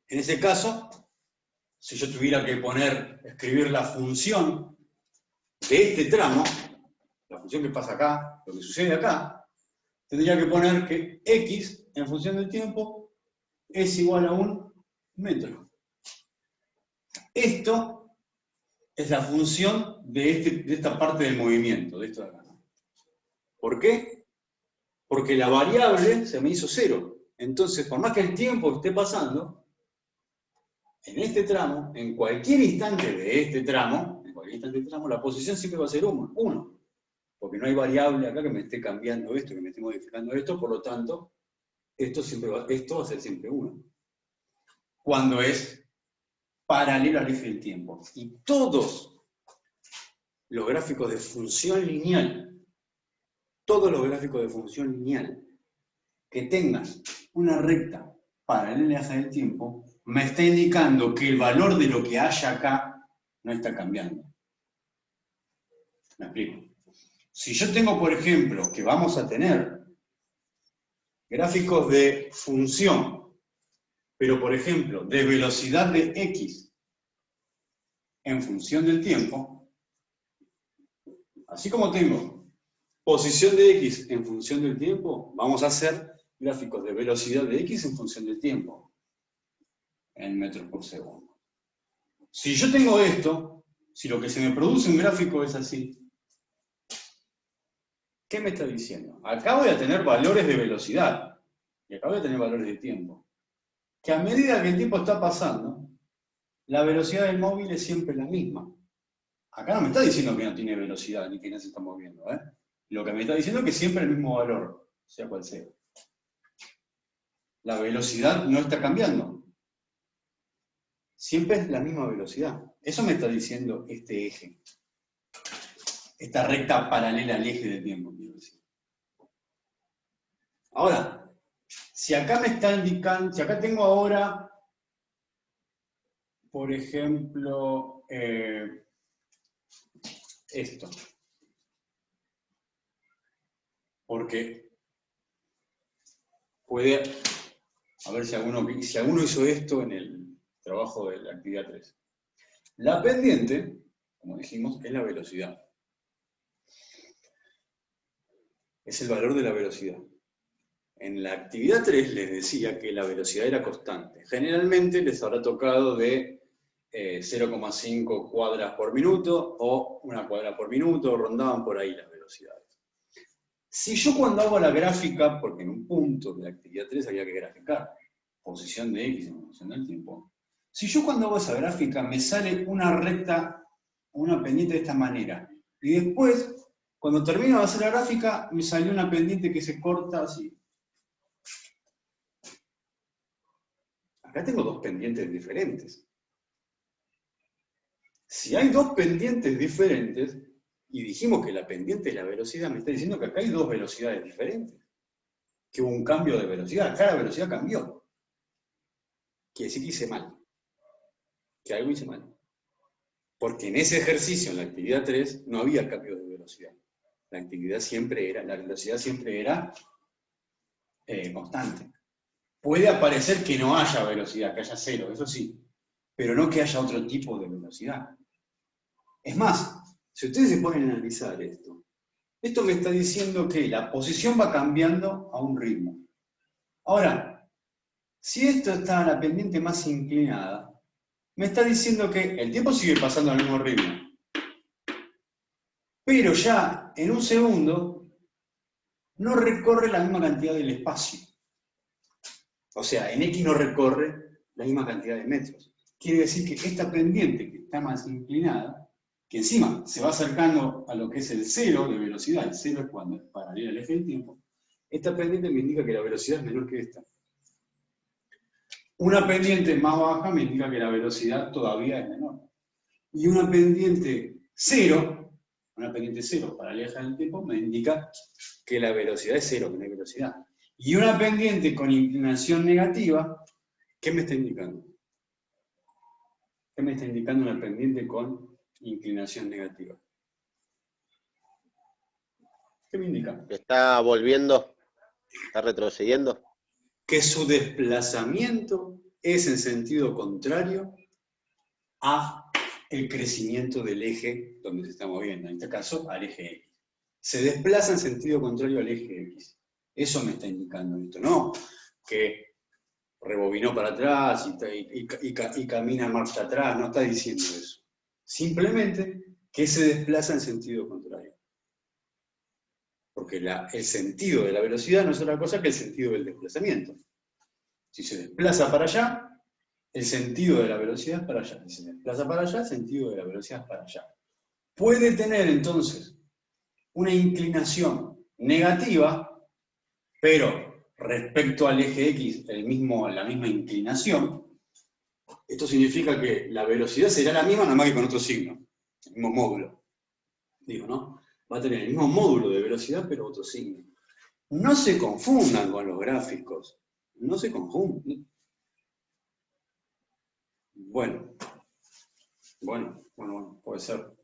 B: En ese caso, si yo tuviera que escribir la función de este tramo, la función que pasa acá, lo que sucede acá, tendría que poner que X, en función del tiempo, es igual a 1 metro. Esto es la función de esta parte del movimiento, de esto de acá. ¿Por qué? Porque la variable se me hizo 0. Entonces, por más que el tiempo esté pasando, en este tramo, en cualquier instante de este tramo, la posición siempre va a ser 1. Porque no hay variable acá que me esté cambiando esto, que me esté modificando esto, por lo tanto, esto va a ser siempre 1. Cuando es paralelo al eje del tiempo. Y todos los gráficos de función lineal, que tengan una recta paralela al eje del tiempo, me está indicando que el valor de lo que haya acá no está cambiando. ¿Me explico? Si yo tengo, por ejemplo, que vamos a tener gráficos de función, pero por ejemplo, de velocidad de x en función del tiempo, así como tengo posición de x en función del tiempo, vamos a hacer gráficos de velocidad de x en función del tiempo, en metros por segundo. Si yo tengo esto, si lo que se me produce un gráfico es así, ¿qué me está diciendo? Acá voy a tener valores de velocidad, y acá voy a tener valores de tiempo. Que a medida que el tiempo está pasando, la velocidad del móvil es siempre la misma. Acá no me está diciendo que no tiene velocidad, ni que no se está moviendo, ¿eh? Lo que me está diciendo es que siempre el mismo valor, sea cual sea. La velocidad no está cambiando. Siempre es la misma velocidad. Eso me está diciendo este eje. Esta recta paralela al eje del tiempo, quiero decir. Ahora, si acá me está indicando, si acá tengo ahora, por ejemplo, esto. Porque puede, a ver si alguno hizo esto en el trabajo de la actividad 3. La pendiente, como dijimos, es la velocidad. Es el valor de la velocidad. En la actividad 3 les decía que la velocidad era constante. Generalmente les habrá tocado de 0,5 cuadras por minuto o 1 cuadra por minuto, rondaban por ahí las velocidades. Si yo cuando hago la gráfica, porque en un punto de la actividad 3 había que graficar posición de x en función del tiempo, si yo cuando hago esa gráfica me sale una recta, una pendiente de esta manera, y después, cuando termino de hacer la gráfica, me salió una pendiente que se corta así. Acá tengo dos pendientes diferentes. Si hay dos pendientes diferentes, y dijimos que la pendiente es la velocidad, me está diciendo que acá hay dos velocidades diferentes. Que hubo un cambio de velocidad. Acá la velocidad cambió. Quiere decir que hice mal. Que algo hice mal. Porque en ese ejercicio, en la actividad 3, no había cambio de velocidad. La velocidad siempre era constante. Puede aparecer que no haya velocidad, que haya cero, eso sí, pero no que haya otro tipo de velocidad. Es más, si ustedes se ponen a analizar esto, esto me está diciendo que la posición va cambiando a un ritmo. Ahora, si esto está a la pendiente más inclinada, me está diciendo que el tiempo sigue pasando al mismo ritmo. Pero ya en un segundo no recorre la misma cantidad del espacio. O sea, en X no recorre la misma cantidad de metros. Quiere decir que esta pendiente que está más inclinada, que encima se va acercando a lo que es el cero de velocidad, el cero es cuando es paralela al eje del tiempo, esta pendiente me indica que la velocidad es menor que esta. Una pendiente más baja me indica que la velocidad todavía es menor. Y una pendiente cero paralela al tiempo, me indica que la velocidad es cero, que no hay velocidad. Y una pendiente con inclinación negativa, ¿qué me está indicando? ¿Qué me está indicando una pendiente con inclinación negativa? ¿Qué me indica?
D: ¿Está volviendo? ¿Está retrocediendo?
B: Que su desplazamiento es en sentido contrario a el crecimiento del eje donde se está moviendo, en este caso al eje X. Se desplaza en sentido contrario al eje X. Eso me está indicando esto, ¿no? Que rebobinó para atrás y camina en marcha atrás, no está diciendo eso. Simplemente que se desplaza en sentido contrario. Porque el sentido de la velocidad no es otra cosa que el sentido del desplazamiento. Si se desplaza para allá, el sentido de la velocidad es para allá. Si se desplaza para allá, el sentido de la velocidad es para allá. Puede tener entonces una inclinación negativa, pero respecto al eje X, la misma inclinación. Esto significa que la velocidad será la misma, nada más que con otro signo, el mismo módulo. Digo, ¿no? Va a tener el mismo módulo de velocidad, pero otro signo. No se confundan con los gráficos. No se confundan. Bueno, puede ser.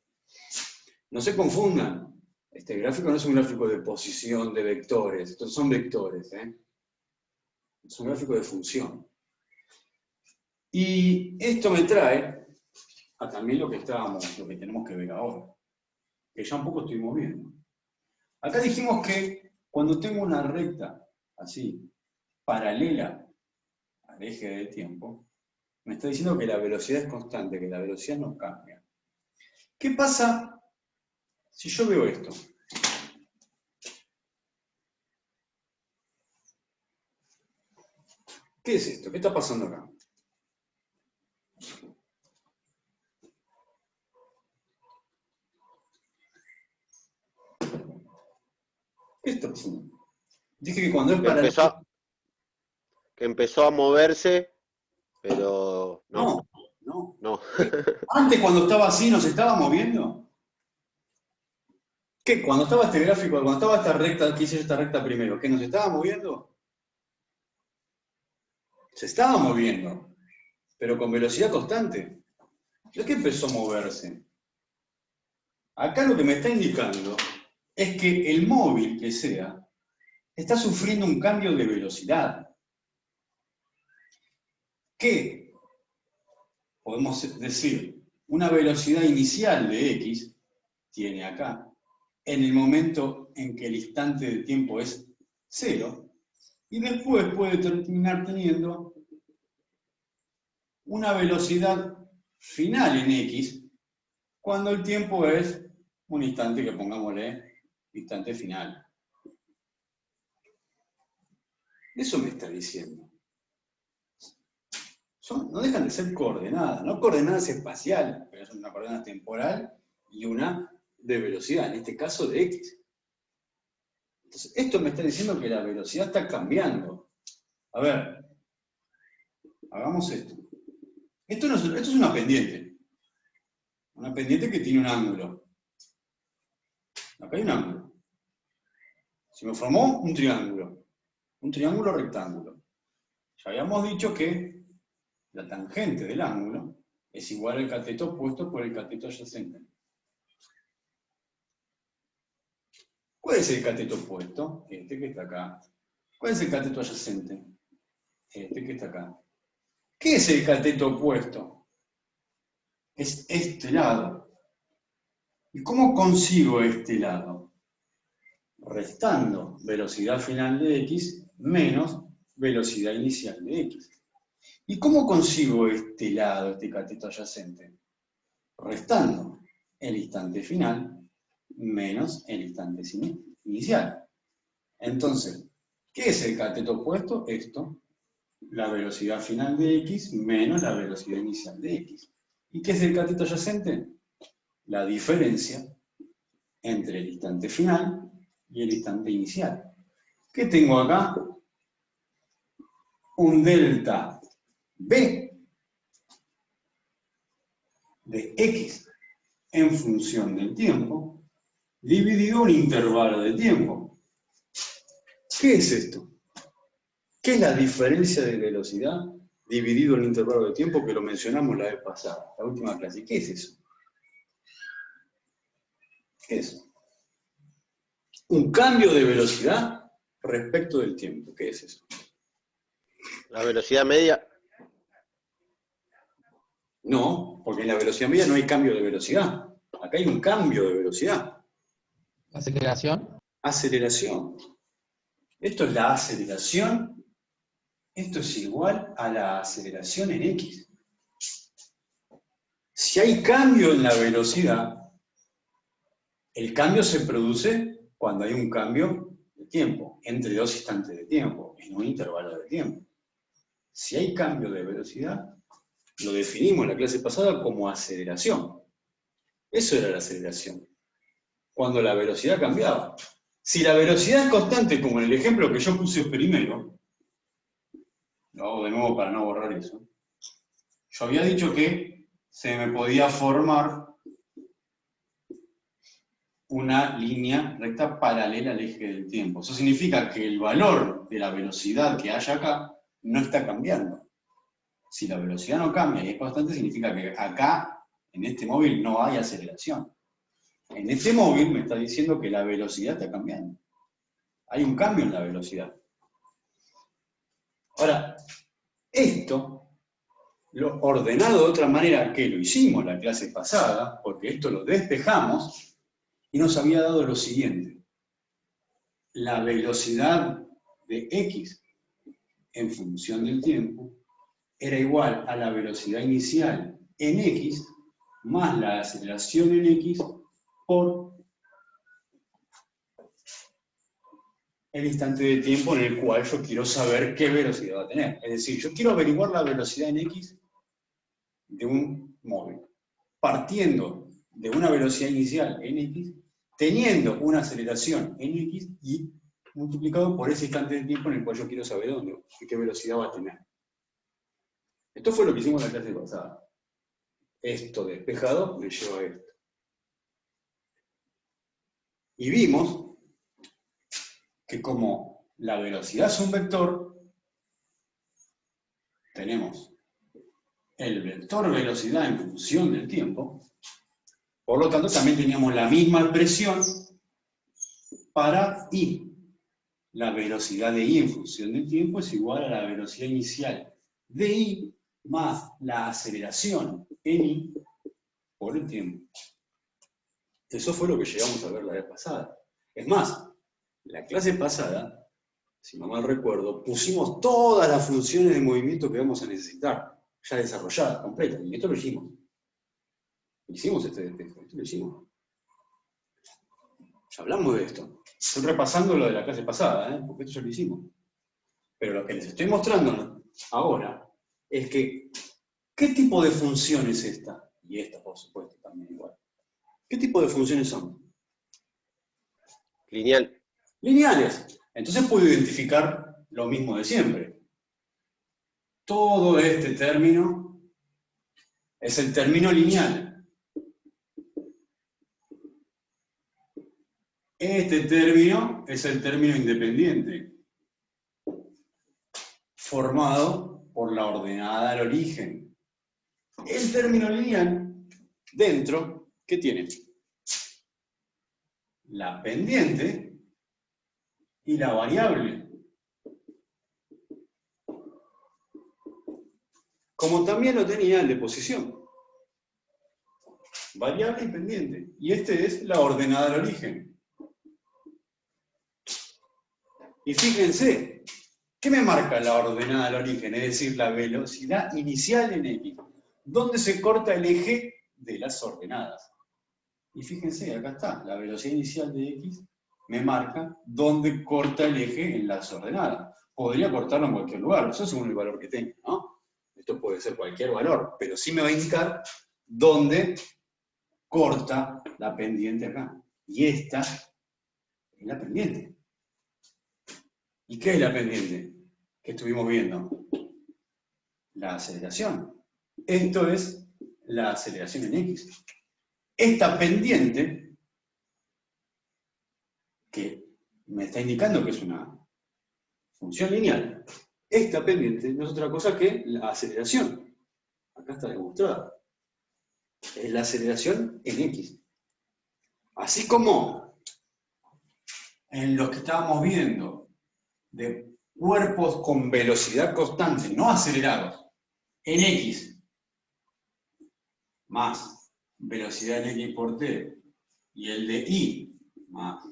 B: No se confundan. Este gráfico no es un gráfico de posición de vectores. Estos son vectores, ¿eh? Es un gráfico de función. Y esto me trae a también lo que tenemos que ver ahora, que ya un poco estuvimos viendo. Acá dijimos que cuando tengo una recta así, paralela al eje de tiempo, me está diciendo que la velocidad es constante, que la velocidad no cambia. ¿Qué pasa si yo veo esto? ¿Qué es esto? ¿Qué está pasando acá? ¿Qué está pasando? Dije que cuando es paralela...
D: Que empezó a moverse, pero no.
B: No.
D: No.
B: Antes, cuando estaba así, ¿no se estaba moviendo? ¿Qué? Cuando estaba este gráfico, cuando estaba esta recta, que hice esta recta primero, ¿qué nos estaba moviendo? Se estaba moviendo, pero con velocidad constante. ¿De qué empezó a moverse? Acá lo que me está indicando es que el móvil que sea está sufriendo un cambio de velocidad. ¿Qué? Podemos decir, una velocidad inicial de x tiene acá. En el momento en que el instante de tiempo es 0, y después puede terminar teniendo una velocidad final en x cuando el tiempo es un instante que pongámosle instante final. Eso me está diciendo. No dejan de ser coordenadas, no coordenadas espaciales, pero son una coordenada temporal y una de velocidad, en este caso de x. Entonces, esto me está diciendo que la velocidad está cambiando. A ver, hagamos esto. Esto es una pendiente. Una pendiente que tiene un ángulo. Acá hay un ángulo. Se me formó un triángulo rectángulo. Ya habíamos dicho que la tangente del ángulo es igual al cateto opuesto por el cateto adyacente. ¿Cuál es el cateto opuesto? Este que está acá. ¿Cuál es el cateto adyacente? Este que está acá. ¿Qué es el cateto opuesto? Es este lado. ¿Y cómo consigo este lado? Restando velocidad final de x menos velocidad inicial de x. ¿Y cómo consigo este lado, este cateto adyacente? Restando el instante final menos el instante inicial. Entonces, ¿qué es el cateto opuesto? Esto, la velocidad final de x menos la velocidad inicial de x. ¿Y qué es el cateto adyacente? La diferencia entre el instante final y el instante inicial. ¿Qué tengo acá? Un delta b de x en función del tiempo dividido un intervalo de tiempo. ¿Qué es esto? ¿Qué es la diferencia de velocidad dividido el intervalo de tiempo que lo mencionamos la vez pasada, la última clase? ¿Qué es eso? ¿Qué es eso? Un cambio de velocidad respecto del tiempo. ¿Qué es eso?
D: La velocidad media.
B: No, porque en la velocidad media no hay cambio de velocidad. Acá hay un cambio de velocidad.
A: ¿Aceleración?
B: Aceleración. Esto es la aceleración. Esto es igual a la aceleración en x. Si hay cambio en la velocidad, el cambio se produce cuando hay un cambio de tiempo, entre dos instantes de tiempo, en un intervalo de tiempo. Si hay cambio de velocidad, lo definimos en la clase pasada como aceleración. Eso era la aceleración. Cuando la velocidad cambiaba. Si la velocidad es constante, como en el ejemplo que yo puse primero, lo hago de nuevo para no borrar eso, yo había dicho que se me podía formar una línea recta paralela al eje del tiempo. Eso significa que el valor de la velocidad que haya acá no está cambiando. Si la velocidad no cambia y es constante, significa que acá, en este móvil, no hay aceleración. En este móvil me está diciendo que la velocidad está cambiando. Hay un cambio en la velocidad. Ahora, esto, lo ordenado de otra manera que lo hicimos la clase pasada, porque esto lo despejamos, y nos había dado lo siguiente. La velocidad de x en función del tiempo era igual a la velocidad inicial en x más la aceleración en x por el instante de tiempo en el cual yo quiero saber qué velocidad va a tener. Es decir, yo quiero averiguar la velocidad en x de un móvil, partiendo de una velocidad inicial en x, teniendo una aceleración en x y multiplicado por ese instante de tiempo en el cual yo quiero saber qué velocidad va a tener. Esto fue lo que hicimos en la clase pasada. Esto despejado me lleva a esto. Y vimos que como la velocidad es un vector, tenemos el vector velocidad en función del tiempo, por lo tanto también teníamos la misma expresión para i. La velocidad de i en función del tiempo es igual a la velocidad inicial de i más la aceleración en i por el tiempo. Eso fue lo que llegamos a ver la vez pasada. Es más, la clase pasada, si no mal recuerdo, pusimos todas las funciones de movimiento que vamos a necesitar, ya desarrolladas, completas, y esto lo hicimos. Hicimos este despejo, esto lo hicimos. Ya hablamos de esto. Estoy repasando lo de la clase pasada, porque esto ya lo hicimos. Pero lo que les estoy mostrando ahora es que, ¿qué tipo de función es esta? Y esta, por supuesto, también igual. ¿Qué tipo de funciones son?
D: Lineal.
B: Lineales. Entonces puedo identificar lo mismo de siempre. Todo este término es el término lineal. Este término es el término independiente, formado por la ordenada al origen. El término lineal, dentro, ¿qué tiene? La pendiente y la variable. Como también lo tenía el de posición. Variable y pendiente. Y este es la ordenada al origen. Y fíjense, ¿qué me marca la ordenada al origen? Es decir, la velocidad inicial en x. ¿Dónde se corta el eje de las ordenadas? Y fíjense, acá está, la velocidad inicial de x me marca dónde corta el eje en las ordenadas. Podría cortarlo en cualquier lugar, eso según el valor que tenga, ¿no? Esto puede ser cualquier valor, pero sí me va a indicar dónde corta la pendiente acá. Y esta es la pendiente. ¿Y qué es la pendiente que estuvimos viendo? La aceleración. Esto es la aceleración en x. Esta pendiente, que me está indicando que es una función lineal, esta pendiente no es otra cosa que la aceleración. Acá está demostrada. Es la aceleración en x. Así como en los que estábamos viendo de cuerpos con velocidad constante, no acelerados, en x, más velocidad en x por t, y el de i, más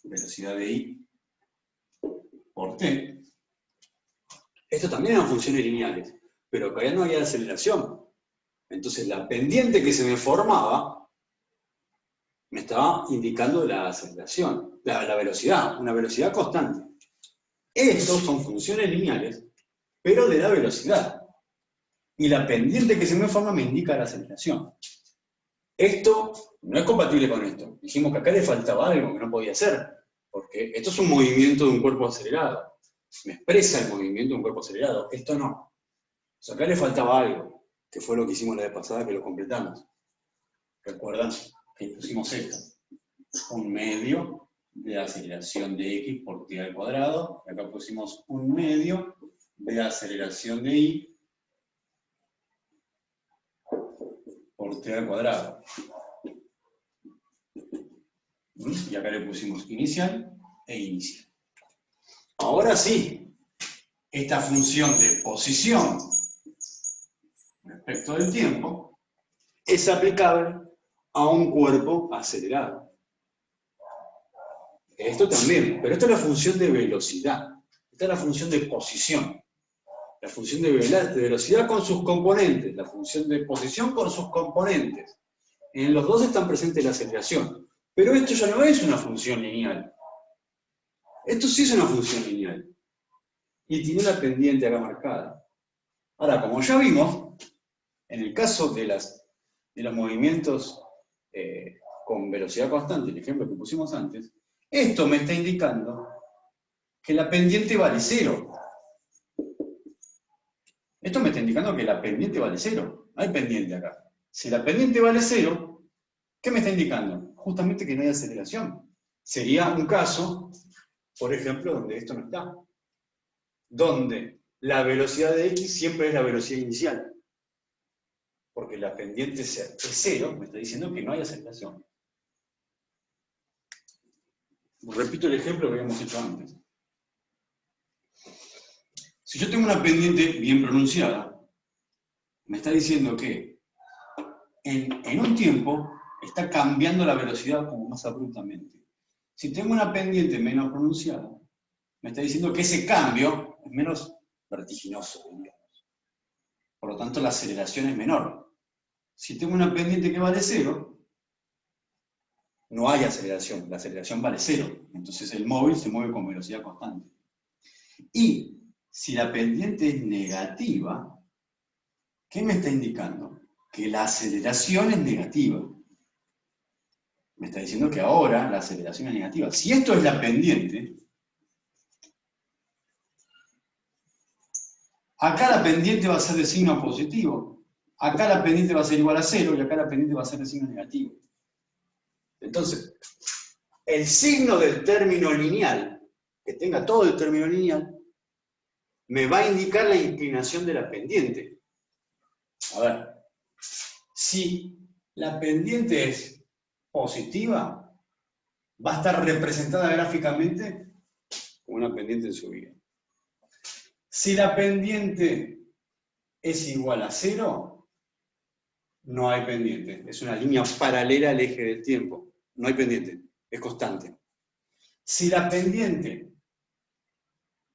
B: velocidad de i por t, esto también eran funciones lineales, pero todavía no había aceleración. Entonces la pendiente que se me formaba me estaba indicando la aceleración, la velocidad, una velocidad constante. Estos son funciones lineales, pero de la velocidad. Y la pendiente que se me forma me indica la aceleración. Esto no es compatible con esto. Dijimos que acá le faltaba algo que no podía hacer, porque esto es un movimiento de un cuerpo acelerado. Me expresa el movimiento de un cuerpo acelerado. Esto no. O sea, acá le faltaba algo, que fue lo que hicimos la vez pasada, que lo completamos. ¿Recuerdan? Que pusimos esto. Un medio de aceleración de x por t al cuadrado. Y acá pusimos un medio de aceleración de i por t al cuadrado. Y acá le pusimos inicial e inicial. Ahora sí, esta función de posición respecto del tiempo es aplicable a un cuerpo acelerado. Esto también, pero esta es la función de velocidad, esta es la función de posición. La función de velocidad con sus componentes, la función de posición con sus componentes. En los dos están presentes la aceleración. Pero esto ya no es una función lineal. Esto sí es una función lineal. Y tiene la pendiente acá marcada. Ahora, como ya vimos, en el caso de los movimientos con velocidad constante, el ejemplo que pusimos antes, esto me está indicando que la pendiente vale 0. Esto me está indicando que la pendiente vale 0. No hay pendiente acá. Si la pendiente vale 0, ¿qué me está indicando? Justamente que no hay aceleración. Sería un caso, por ejemplo, donde esto no está. Donde la velocidad de x siempre es la velocidad inicial. Porque la pendiente es 0, me está diciendo que no hay aceleración. Repito el ejemplo que habíamos hecho antes. Si yo tengo una pendiente bien pronunciada, me está diciendo que en un tiempo está cambiando la velocidad como más abruptamente. Si tengo una pendiente menos pronunciada, me está diciendo que ese cambio es menos vertiginoso, digamos. Por lo tanto, la aceleración es menor. Si tengo una pendiente que vale 0, no hay aceleración, la aceleración vale 0. Entonces el móvil se mueve con velocidad constante. Y si la pendiente es negativa, ¿qué me está indicando? Que la aceleración es negativa. Me está diciendo que ahora la aceleración es negativa. Si esto es la pendiente, acá la pendiente va a ser de signo positivo, acá la pendiente va a ser igual a 0 y acá la pendiente va a ser de signo negativo. Entonces, el signo del término lineal, que tenga todo el término lineal, me va a indicar la inclinación de la pendiente. A ver, si la pendiente es positiva, va a estar representada gráficamente como una pendiente en subida. Si la pendiente es igual a 0, no hay pendiente. Es una línea paralela al eje del tiempo. No hay pendiente, es constante. Si la pendiente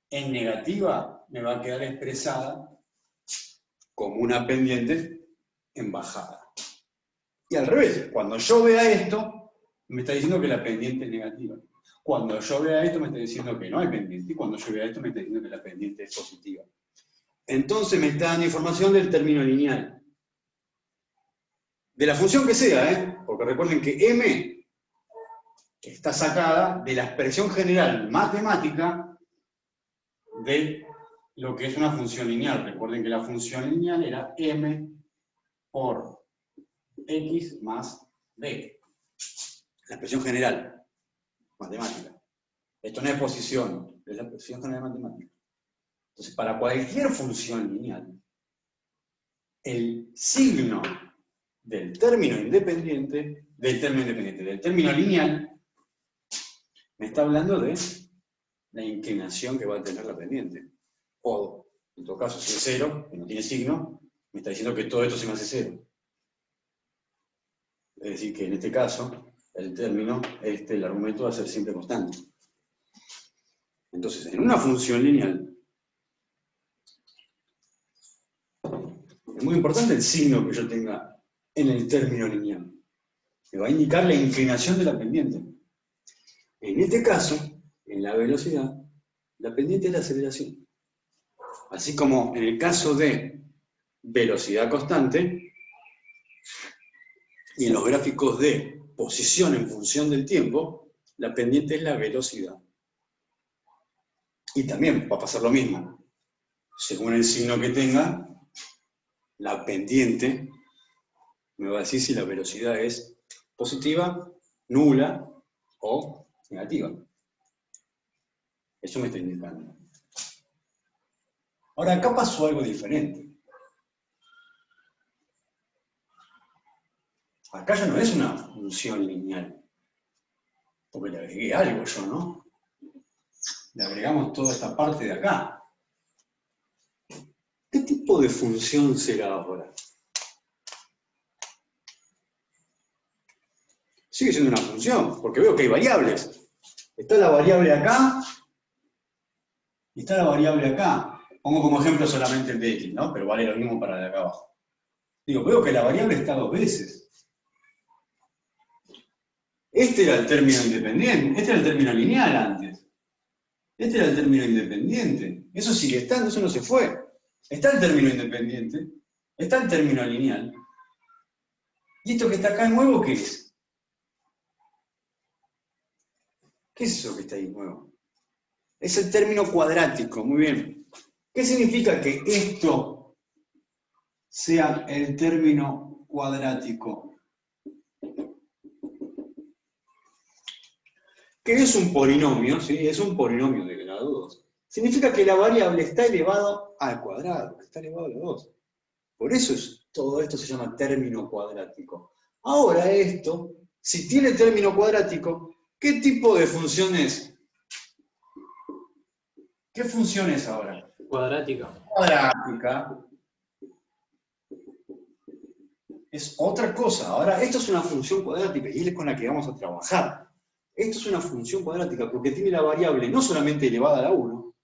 B: es negativa, me va a quedar expresada como una pendiente en bajada. Y al revés, cuando yo vea esto, me está diciendo que la pendiente es negativa. Cuando yo vea esto, me está diciendo que no hay pendiente. Y cuando yo vea esto, me está diciendo que la pendiente es positiva. Entonces me está dando información del término lineal. De la función que sea, porque recuerden que m está sacada de la expresión general matemática de lo que es una función lineal. Recuerden que la función lineal era m por x más b. La expresión general matemática. Esto no es posición, es la expresión general matemática. Entonces, para cualquier función lineal, el signo del término independiente, del término lineal, me está hablando de la inclinación que va a tener la pendiente. O, en todo caso, si es 0, que no tiene signo, me está diciendo que todo esto se me hace 0. Es decir, que en este caso, el término, el argumento va a ser siempre constante. Entonces, en una función lineal, es muy importante el signo que yo tenga en el término lineal. Me va a indicar la inclinación de la pendiente. En este caso, en la velocidad, la pendiente es la aceleración. Así como en el caso de velocidad constante, y en los gráficos de posición en función del tiempo, la pendiente es la velocidad. Y también va a pasar lo mismo. Según el signo que tenga, la pendiente me va a decir si la velocidad es positiva, nula o negativa. Eso me está indicando. Ahora, acá pasó algo diferente. Acá ya no es una función lineal. Porque le agregué algo yo, ¿no? Le agregamos toda esta parte de acá. ¿Qué tipo de función será ahora? Sigue siendo una función, porque veo que hay variables. Está la variable acá y está la variable acá. Pongo como ejemplo solamente el de x, ¿no? Pero vale lo mismo para la de acá abajo. Digo, veo que la variable está 2 veces. Este era el término independiente, este era el término lineal antes. Este era el término independiente. Eso sigue estando, eso no se fue. Está el término independiente, está el término lineal. ¿Y esto que está acá nuevo qué es? ¿Qué es eso que está ahí nuevo? Es el término cuadrático, muy bien. ¿Qué significa que esto sea el término cuadrático? Que es un polinomio, ¿sí? Es un polinomio de grado 2. Significa que la variable está elevado al cuadrado, está elevado a la 2. Por eso todo esto se llama término cuadrático. Ahora esto, si tiene término cuadrático, ¿qué tipo de función es? ¿Qué función es ahora?
A: Cuadrática.
B: Cuadrática. Es otra cosa. Ahora, esto es una función cuadrática y es con la que vamos a trabajar. Esto es una función cuadrática porque tiene la variable no solamente elevada a la 1,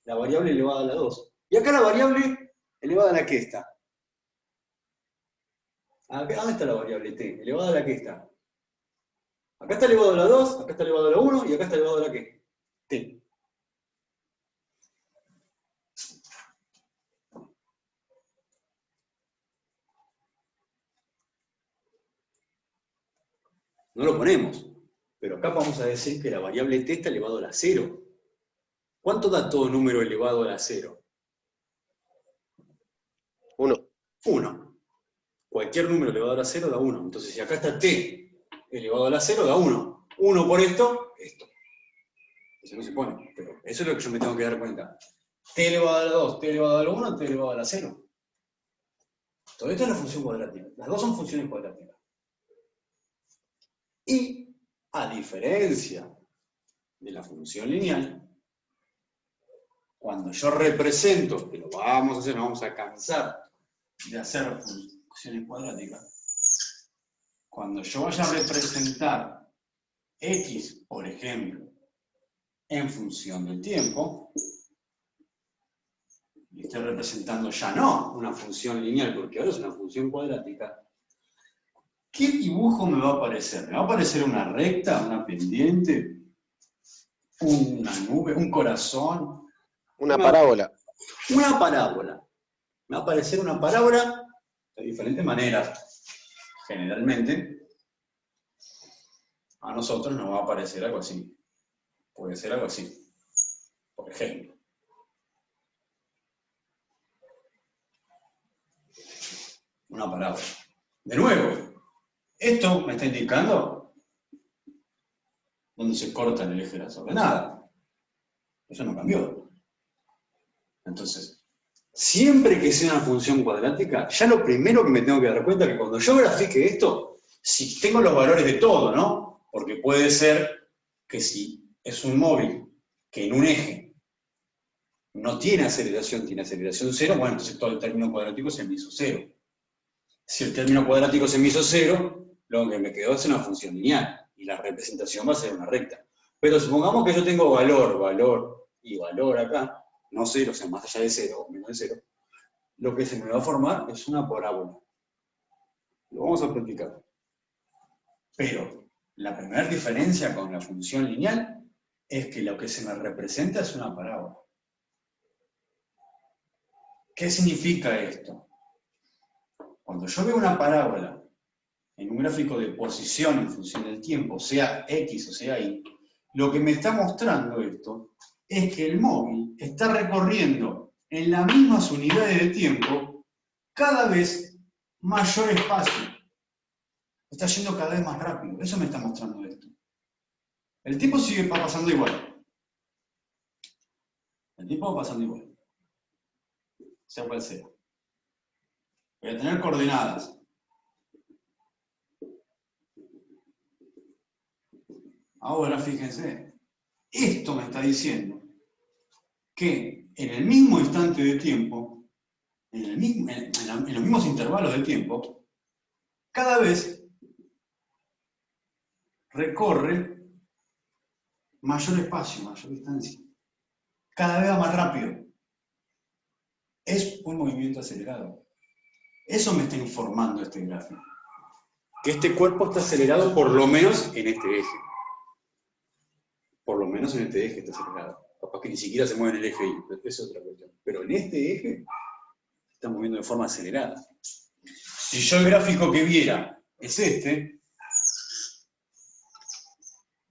B: la variable elevada a la 2. Y acá la variable elevada a la que está. ¿Dónde está la variable t? ¿Elevada a la que está? Acá está elevado a la 2, acá está elevado a la 1 y acá está elevado a la qué? T. No lo ponemos, pero acá vamos a decir que la variable t está elevado a la 0. ¿Cuánto da todo número elevado a la 0?
D: 1.
B: 1. Cualquier número elevado a la 0 da 1. Entonces, si acá está t elevado a la 0, da 1. 1 por esto, esto. Eso no se pone, pero eso es lo que yo me tengo que dar cuenta. T elevado a la 2, t elevado a la 1, t elevado a la 0. Todo esto es la función cuadrática. Las dos son funciones cuadráticas. Y, a diferencia de la función lineal, cuando yo represento, que lo vamos a hacer, nos vamos a cansar de hacer funciones cuadráticas, cuando yo vaya a representar x, por ejemplo, en función del tiempo, y estoy representando ya no una función lineal, porque ahora es una función cuadrática, ¿qué dibujo me va a aparecer? ¿Me va a aparecer una recta, una pendiente, una nube, un corazón?
D: Una parábola.
B: Una parábola. Me va a aparecer una parábola de diferentes maneras. Generalmente, a nosotros nos va a aparecer algo así. Puede ser algo así. Por ejemplo. Una parábola. De nuevo, esto me está indicando dónde se corta en el eje de las ordenadas. Eso no cambió. Entonces, siempre que sea una función cuadrática, ya lo primero que me tengo que dar cuenta es que cuando yo grafique esto, si tengo los valores de todo, ¿no? Porque puede ser que si es un móvil que en un eje no tiene aceleración 0, bueno, entonces todo el término cuadrático se me hizo 0. Si el término cuadrático se me hizo 0, lo que me quedó es una función lineal, y la representación va a ser una recta. Pero supongamos que yo tengo valor, valor y valor acá, no 0, o sea, más allá de 0 o menos de 0, lo que se me va a formar es una parábola. Lo vamos a practicar. Pero la primera diferencia con la función lineal es que lo que se me representa es una parábola. ¿Qué significa esto? Cuando yo veo una parábola en un gráfico de posición en función del tiempo, sea X o sea Y, lo que me está mostrando esto es que el móvil está recorriendo en las mismas unidades de tiempo cada vez mayor espacio. Está yendo cada vez más rápido. Eso me está mostrando esto. El tiempo sigue pasando igual. El tiempo va pasando igual. Sea cual sea. Voy a tener coordenadas. Ahora fíjense, esto me está diciendo que en el mismo instante de tiempo en los mismos intervalos de tiempo, cada vez recorre mayor espacio, mayor distancia. Cada vez va más rápido. Es un movimiento acelerado. Eso me está informando este gráfico. Que este cuerpo está acelerado por lo menos en este eje. Por lo menos en este eje está acelerado. Capaz que ni siquiera se mueve en el eje Y, es otra cuestión. Pero en este eje se está moviendo de forma acelerada. Si yo el gráfico que viera es este,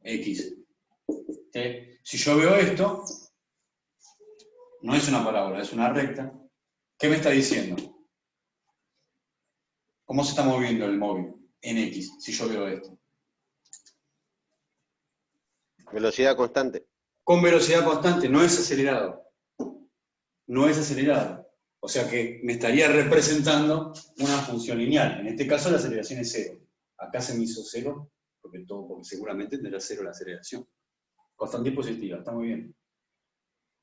B: X. Si yo veo esto, no es una parábola, es una recta. ¿Qué me está diciendo? ¿Cómo se está moviendo el móvil en X, si yo veo esto?
D: Velocidad constante.
B: Con velocidad constante, no es acelerado. No es acelerado. O sea que me estaría representando una función lineal. En este caso la aceleración es 0. Acá se me hizo 0, porque seguramente tendrá 0 la aceleración. Constante y positiva, está muy bien.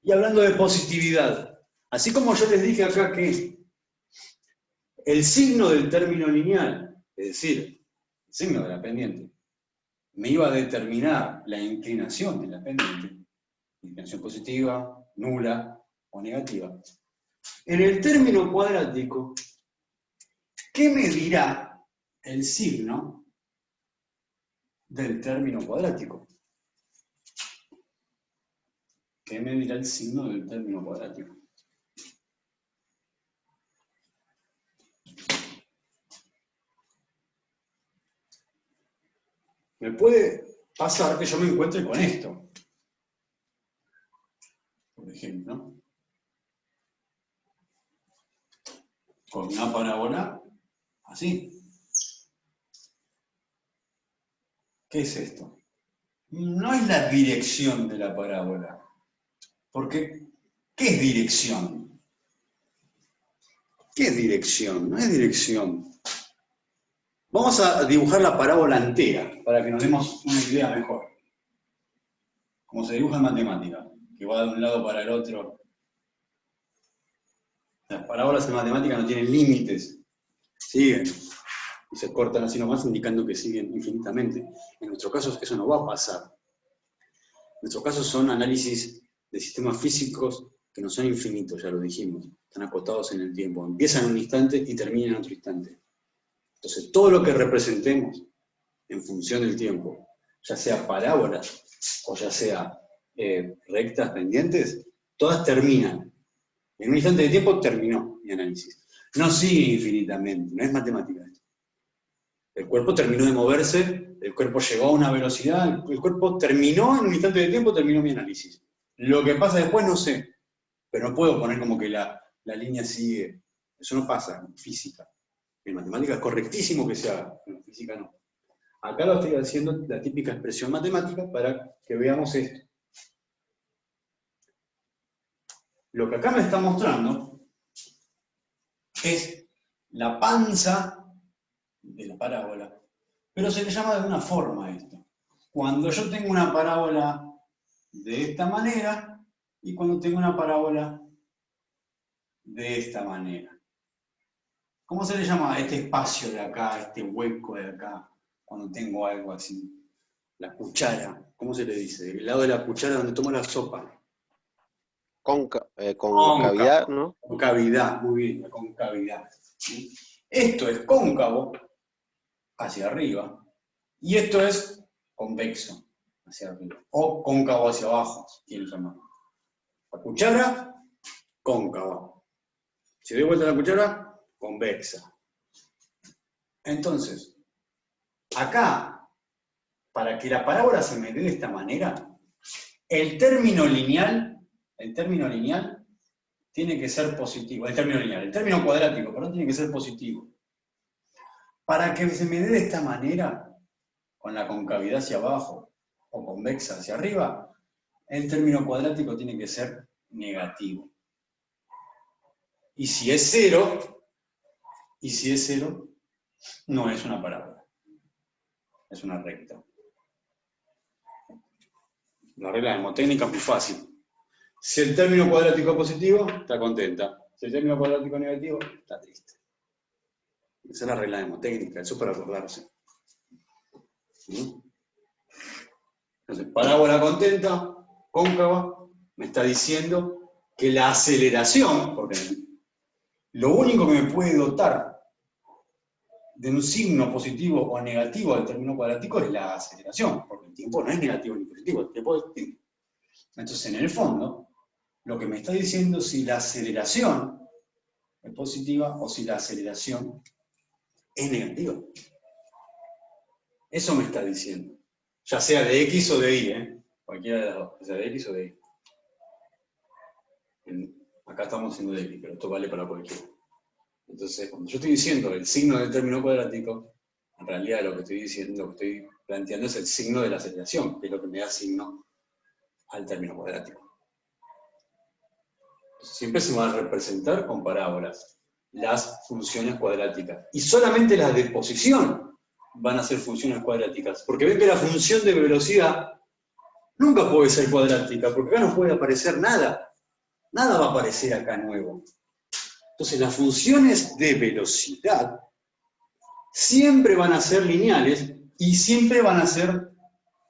B: Y hablando de positividad, así como yo les dije acá que el signo del término lineal, es decir, el signo de la pendiente, me iba a determinar la inclinación de la pendiente, inclinación positiva, nula o negativa. En el término cuadrático, ¿qué me dirá el signo del término cuadrático? ¿Qué me dirá el signo del término cuadrático? Me puede pasar que yo me encuentre con esto. Por ejemplo, con una parábola así. ¿Qué es esto? No es la dirección de la parábola. Porque, ¿qué es dirección? ¿Qué es dirección? No es dirección. Vamos a dibujar la parábola entera para que nos demos una idea mejor. Como se dibuja en matemática, que va de un lado para el otro. Las parábolas en matemática no tienen límites. Siguen. Y se cortan así nomás, indicando que siguen infinitamente. En nuestro caso eso no va a pasar. En nuestro caso son análisis de sistemas físicos que no son infinitos, ya lo dijimos. Están acotados en el tiempo. Empiezan en un instante y terminan en otro instante. Entonces, todo lo que representemos en función del tiempo, ya sea parábolas o ya sea rectas pendientes, todas terminan. En un instante de tiempo terminó mi análisis. No sigue infinitamente, no es matemática esto. El cuerpo terminó de moverse, el cuerpo llegó a una velocidad, el cuerpo terminó en un instante de tiempo, terminó mi análisis. Lo que pasa después no sé, pero no puedo poner como que la línea sigue. Eso no pasa en física. En matemática es correctísimo que se haga, en física no. Acá lo estoy haciendo la típica expresión matemática para que veamos esto. Lo que acá me está mostrando es la panza de la parábola, pero se le llama de una forma esto. Cuando yo tengo una parábola de esta manera y cuando tengo una parábola de esta manera. ¿Cómo se le llama a este espacio de acá, este hueco de acá, cuando tengo algo así? La cuchara, ¿cómo se le dice? El lado de la cuchara donde tomo la sopa.
D: Concavidad, ¿no?
B: Concavidad, muy bien, la concavidad. ¿Sí? Esto es cóncavo hacia arriba y esto es convexo hacia arriba, o cóncavo hacia abajo, si quieren llamarlo. La cuchara, cóncava. Si doy vuelta a la cuchara, convexa. Entonces, acá, para que la parábola se me dé de esta manera, el término lineal tiene que ser positivo. El término cuadrático, perdón, tiene que ser positivo. Para que se me dé de esta manera, con la concavidad hacia abajo o convexa hacia arriba, el término cuadrático tiene que ser negativo. Y si es cero, no es una parábola. Es una recta. La regla mnemotécnica es muy fácil. Si el término cuadrático es positivo, está contenta. Si Si el término cuadrático negativo, está triste. Esa es la regla mnemotécnica, eso es para acordarse. ¿Sí? Entonces, parábola contenta, cóncava, me está diciendo que la aceleración, porque lo único que me puede dotar de un signo positivo o negativo del término cuadrático es la aceleración, porque el tiempo no es negativo ni positivo, el tiempo es tiempo. Entonces, en el fondo, lo que me está diciendo es si la aceleración es positiva o si la aceleración es negativa. Eso me está diciendo. Ya sea de X o de Y, cualquiera de las dos, ya sea de X o de Y. Acá estamos haciendo de X, pero esto vale para cualquiera. Entonces, cuando yo estoy diciendo el signo del término cuadrático, en realidad lo que estoy diciendo, lo que estoy planteando es el signo de la aceleración, que es lo que me da signo al término cuadrático. Entonces, siempre se van a representar con parábolas las funciones cuadráticas. Y solamente las de posición van a ser funciones cuadráticas. Porque ven que la función de velocidad nunca puede ser cuadrática, porque acá no puede aparecer nada. Nada va a aparecer acá nuevo. Entonces, las funciones de velocidad siempre van a ser lineales y siempre van a ser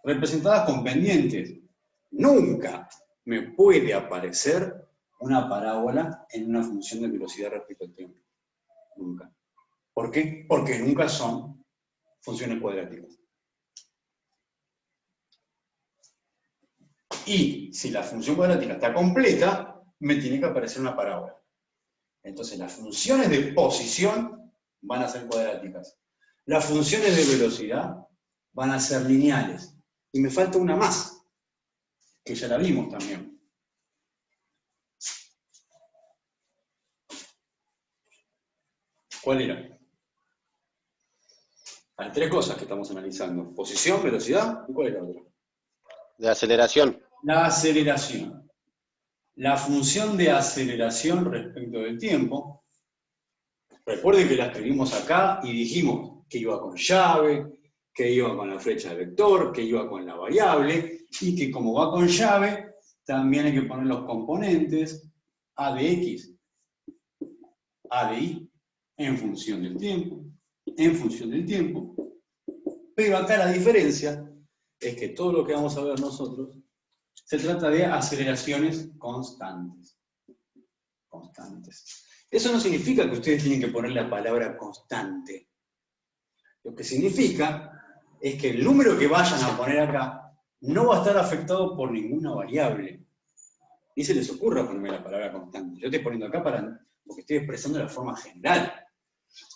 B: representadas con pendientes. Nunca me puede aparecer una parábola en una función de velocidad respecto al tiempo. Nunca. ¿Por qué? Porque nunca son funciones cuadráticas. Y si la función cuadrática está completa, me tiene que aparecer una parábola. Entonces las funciones de posición van a ser cuadráticas. Las funciones de velocidad van a ser lineales. Y me falta una más, que ya la vimos también. ¿Cuál era? Hay tres cosas que estamos analizando. Posición, velocidad, ¿y cuál era la otra?
D: De aceleración.
B: La aceleración. La función de aceleración respecto del tiempo. Recuerden que la escribimos acá y dijimos que iba con llave, que iba con la flecha de vector, que iba con la variable, y que como va con llave, también hay que poner los componentes a de x, a de y, en función del tiempo, en función del tiempo. Pero acá la diferencia es que todo lo que vamos a ver nosotros se trata de aceleraciones constantes. Constantes. Eso no significa que ustedes tienen que poner la palabra constante. Lo que significa es que el número que vayan a poner acá no va a estar afectado por ninguna variable. Ni se les ocurra ponerme la palabra constante. Yo estoy poniendo acá porque estoy expresando la forma general.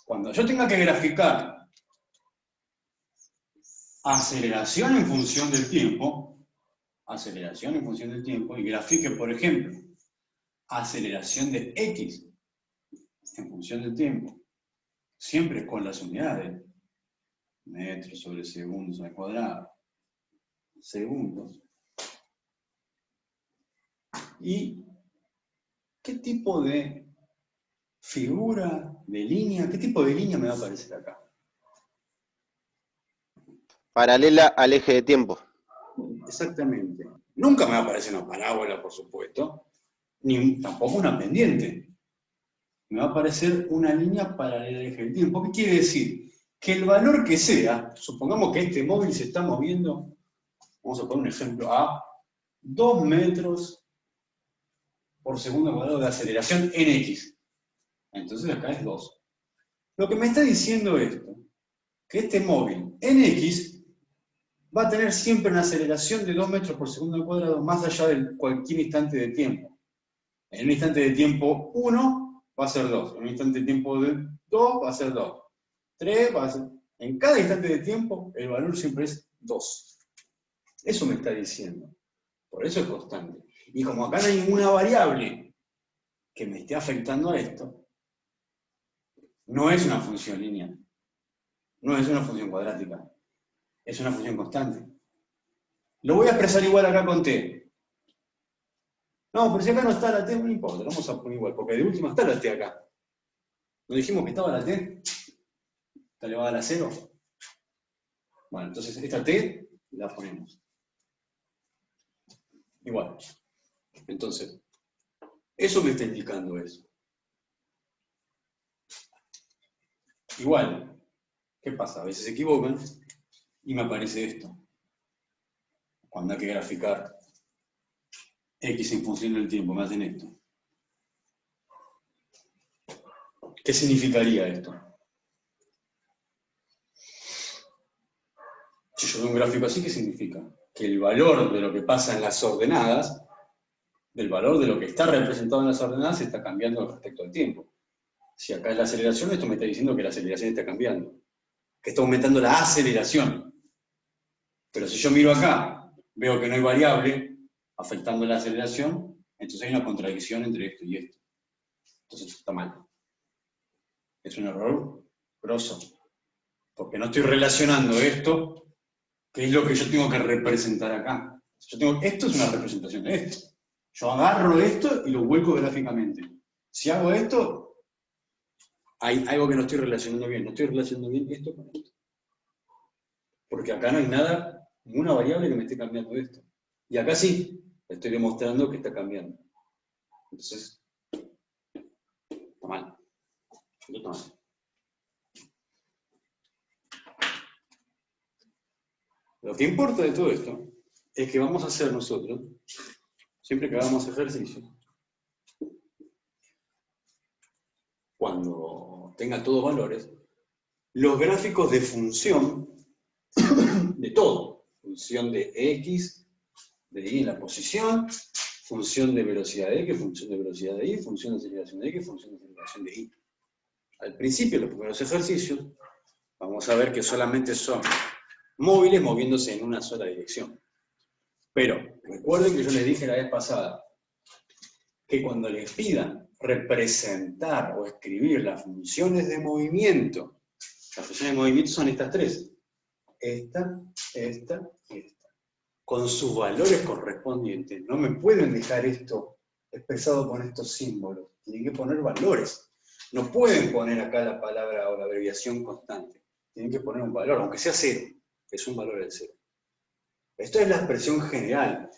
B: Cuando yo tenga que graficar aceleración en función del tiempo, y grafique, por ejemplo, aceleración de x en función del tiempo, siempre con las unidades, metros sobre segundos al cuadrado, segundos. ¿Y qué tipo de figura, de línea, qué tipo de línea me va a aparecer acá?
D: Paralela al eje de tiempo.
B: Exactamente. Nunca me va a aparecer una parábola, por supuesto, ni tampoco una pendiente. Me va a aparecer una línea paralela al eje del tiempo. ¿Qué quiere decir? Que el valor que sea, supongamos que este móvil se está moviendo, vamos a poner un ejemplo, a 2 metros por segundo cuadrado de aceleración en X. Entonces acá es 2. Lo que me está diciendo esto, que este móvil en X va a tener siempre una aceleración de 2 metros por segundo cuadrado más allá de cualquier instante de tiempo. En un instante de tiempo 1 va a ser 2, en un instante de tiempo 2 va a ser 2, 3 va a ser... En cada instante de tiempo el valor siempre es 2. Eso me está diciendo. Por eso es constante. Y como acá no hay ninguna variable que me esté afectando a esto, no es una función lineal. No es una función cuadrática. Es una función constante. Lo voy a expresar igual acá con t. No, pero si acá no está la t, no importa, lo vamos a poner igual, porque de última está la t acá. ¿No dijimos que estaba la t? ¿Está elevada a la 0? Bueno, entonces esta t la ponemos. Igual. Entonces, eso me está indicando eso. Igual, ¿qué pasa? A veces se equivocan y me aparece esto. Cuando hay que graficar X en función del tiempo, me hacen esto. ¿Qué significaría esto? Si yo veo un gráfico así, ¿qué significa? Que el valor de lo que pasa en las ordenadas, del valor de lo que está representado en las ordenadas, está cambiando respecto al tiempo. Si acá es la aceleración, esto me está diciendo que la aceleración está cambiando, que está aumentando la aceleración. Pero si yo miro acá, veo que no hay variable afectando la aceleración, entonces hay una contradicción entre esto y esto. Entonces está mal. Es un error grosso. Porque no estoy relacionando esto, que es lo que yo tengo que representar acá. Esto es una representación de esto. Yo agarro esto y lo vuelco gráficamente. Si hago esto, hay algo que no estoy relacionando bien. No estoy relacionando bien esto con esto. Porque acá no hay nada, ninguna variable que me esté cambiando esto. Y acá sí, estoy demostrando que está cambiando. Entonces, está mal. Está mal. Lo que importa de todo esto es que vamos a hacer nosotros, siempre que hagamos ejercicio, cuando tenga todos valores, los gráficos de función de todo. Función de X, de Y en la posición, función de velocidad de X, función de velocidad de Y, función de aceleración de X, función de aceleración de Y. Al principio, los primeros ejercicios, vamos a ver que solamente son móviles moviéndose en una sola dirección. Pero recuerden que yo les dije la vez pasada que cuando les pidan representar o escribir las funciones de movimiento, las funciones de movimiento son estas tres. Esta y esta. Con sus valores correspondientes. No me pueden dejar esto expresado con estos símbolos. Tienen que poner valores. No pueden poner acá la palabra o la abreviación constante. Tienen que poner un valor, aunque sea cero. Es un valor del cero. Esto es la expresión general.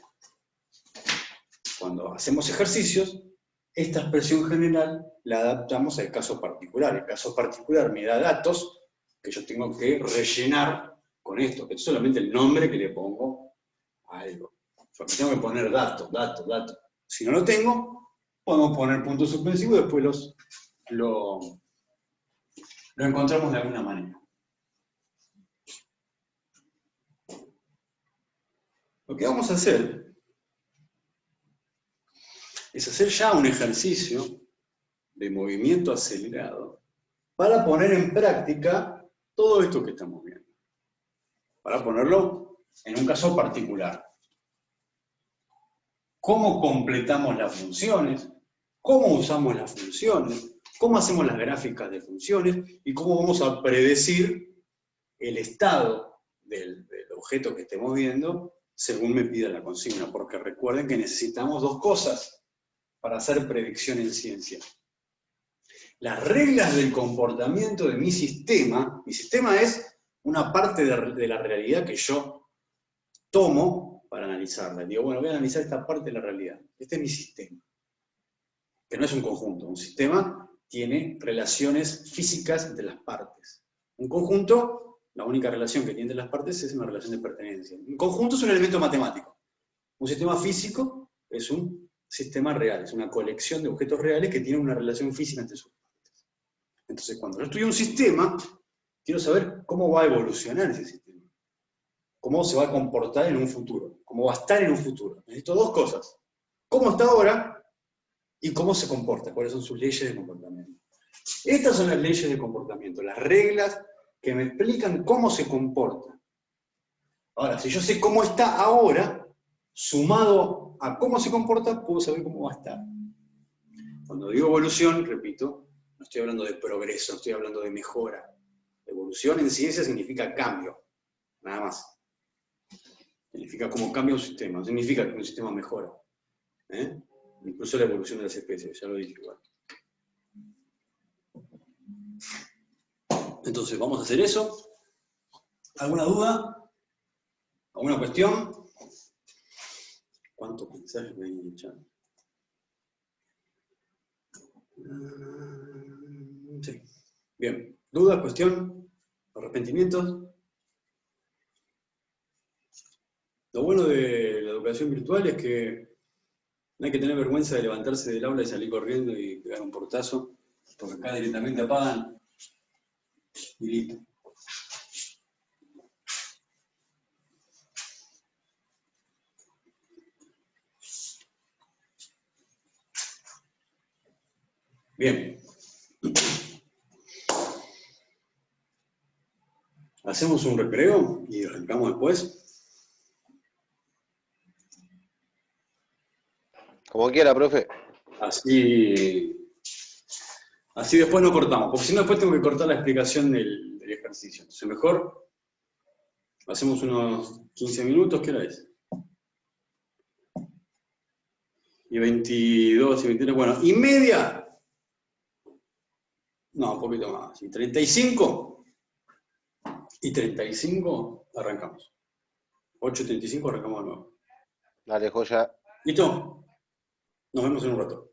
B: Cuando hacemos ejercicios, esta expresión general la adaptamos al caso particular. El caso particular me da datos que yo tengo que rellenar con esto, que es solamente el nombre que le pongo a algo. Yo tengo que poner datos. Si no lo tengo, podemos poner puntos suspensivos y después lo encontramos de alguna manera. Lo que vamos a hacer es hacer ya un ejercicio de movimiento acelerado para poner en práctica todo esto que estamos viendo. Para ponerlo en un caso particular. ¿Cómo completamos las funciones? ¿Cómo usamos las funciones? ¿Cómo hacemos las gráficas de funciones? ¿Y cómo vamos a predecir el estado del objeto que estemos viendo según me pida la consigna? Porque recuerden que necesitamos dos cosas para hacer predicción en ciencia. Las reglas del comportamiento de mi sistema es una parte de la realidad que yo tomo para analizarla. Digo, bueno, voy a analizar esta parte de la realidad. Este es mi sistema. Que no es un conjunto. Un sistema tiene relaciones físicas entre las partes. Un conjunto, la única relación que tiene entre las partes es una relación de pertenencia. Un conjunto es un elemento matemático. Un sistema físico es un sistema real, es una colección de objetos reales que tienen una relación física entre sus partes. Entonces, cuando yo estudio un sistema, quiero saber cómo va a evolucionar ese sistema. Cómo se va a comportar en un futuro. Cómo va a estar en un futuro. Necesito dos cosas. Cómo está ahora y cómo se comporta. Cuáles son sus leyes de comportamiento. Estas son las leyes de comportamiento. Las reglas que me explican cómo se comporta. Ahora, si yo sé cómo está ahora, sumado a cómo se comporta, puedo saber cómo va a estar. Cuando digo evolución, repito, no estoy hablando de progreso, no estoy hablando de mejora. Evolución en ciencia significa cambio, nada más. Significa cómo cambia un sistema, no significa que un sistema mejora. Incluso la evolución de las especies, ya lo dije igual. Entonces, vamos a hacer eso. ¿Alguna duda? ¿Alguna cuestión? ¿Cuántos mensajes me hay en el chat? Sí. Bien. ¿Dudas, cuestión, arrepentimientos? Lo bueno de la educación virtual es que no hay que tener vergüenza de levantarse del aula y salir corriendo y pegar un portazo, porque acá directamente apagan y listo. Bien. Hacemos un recreo y arrancamos después.
D: Como quiera, profe.
B: Así después no cortamos, porque si no después tengo que cortar la explicación del ejercicio. Entonces mejor hacemos unos 15 minutos, ¿qué hora es? Y 22 y 23, bueno, y media. No, un poquito más. Y 35 arrancamos. 8:35 arrancamos de nuevo.
D: Dale, joya.
B: ¿Listo? Nos vemos en un rato.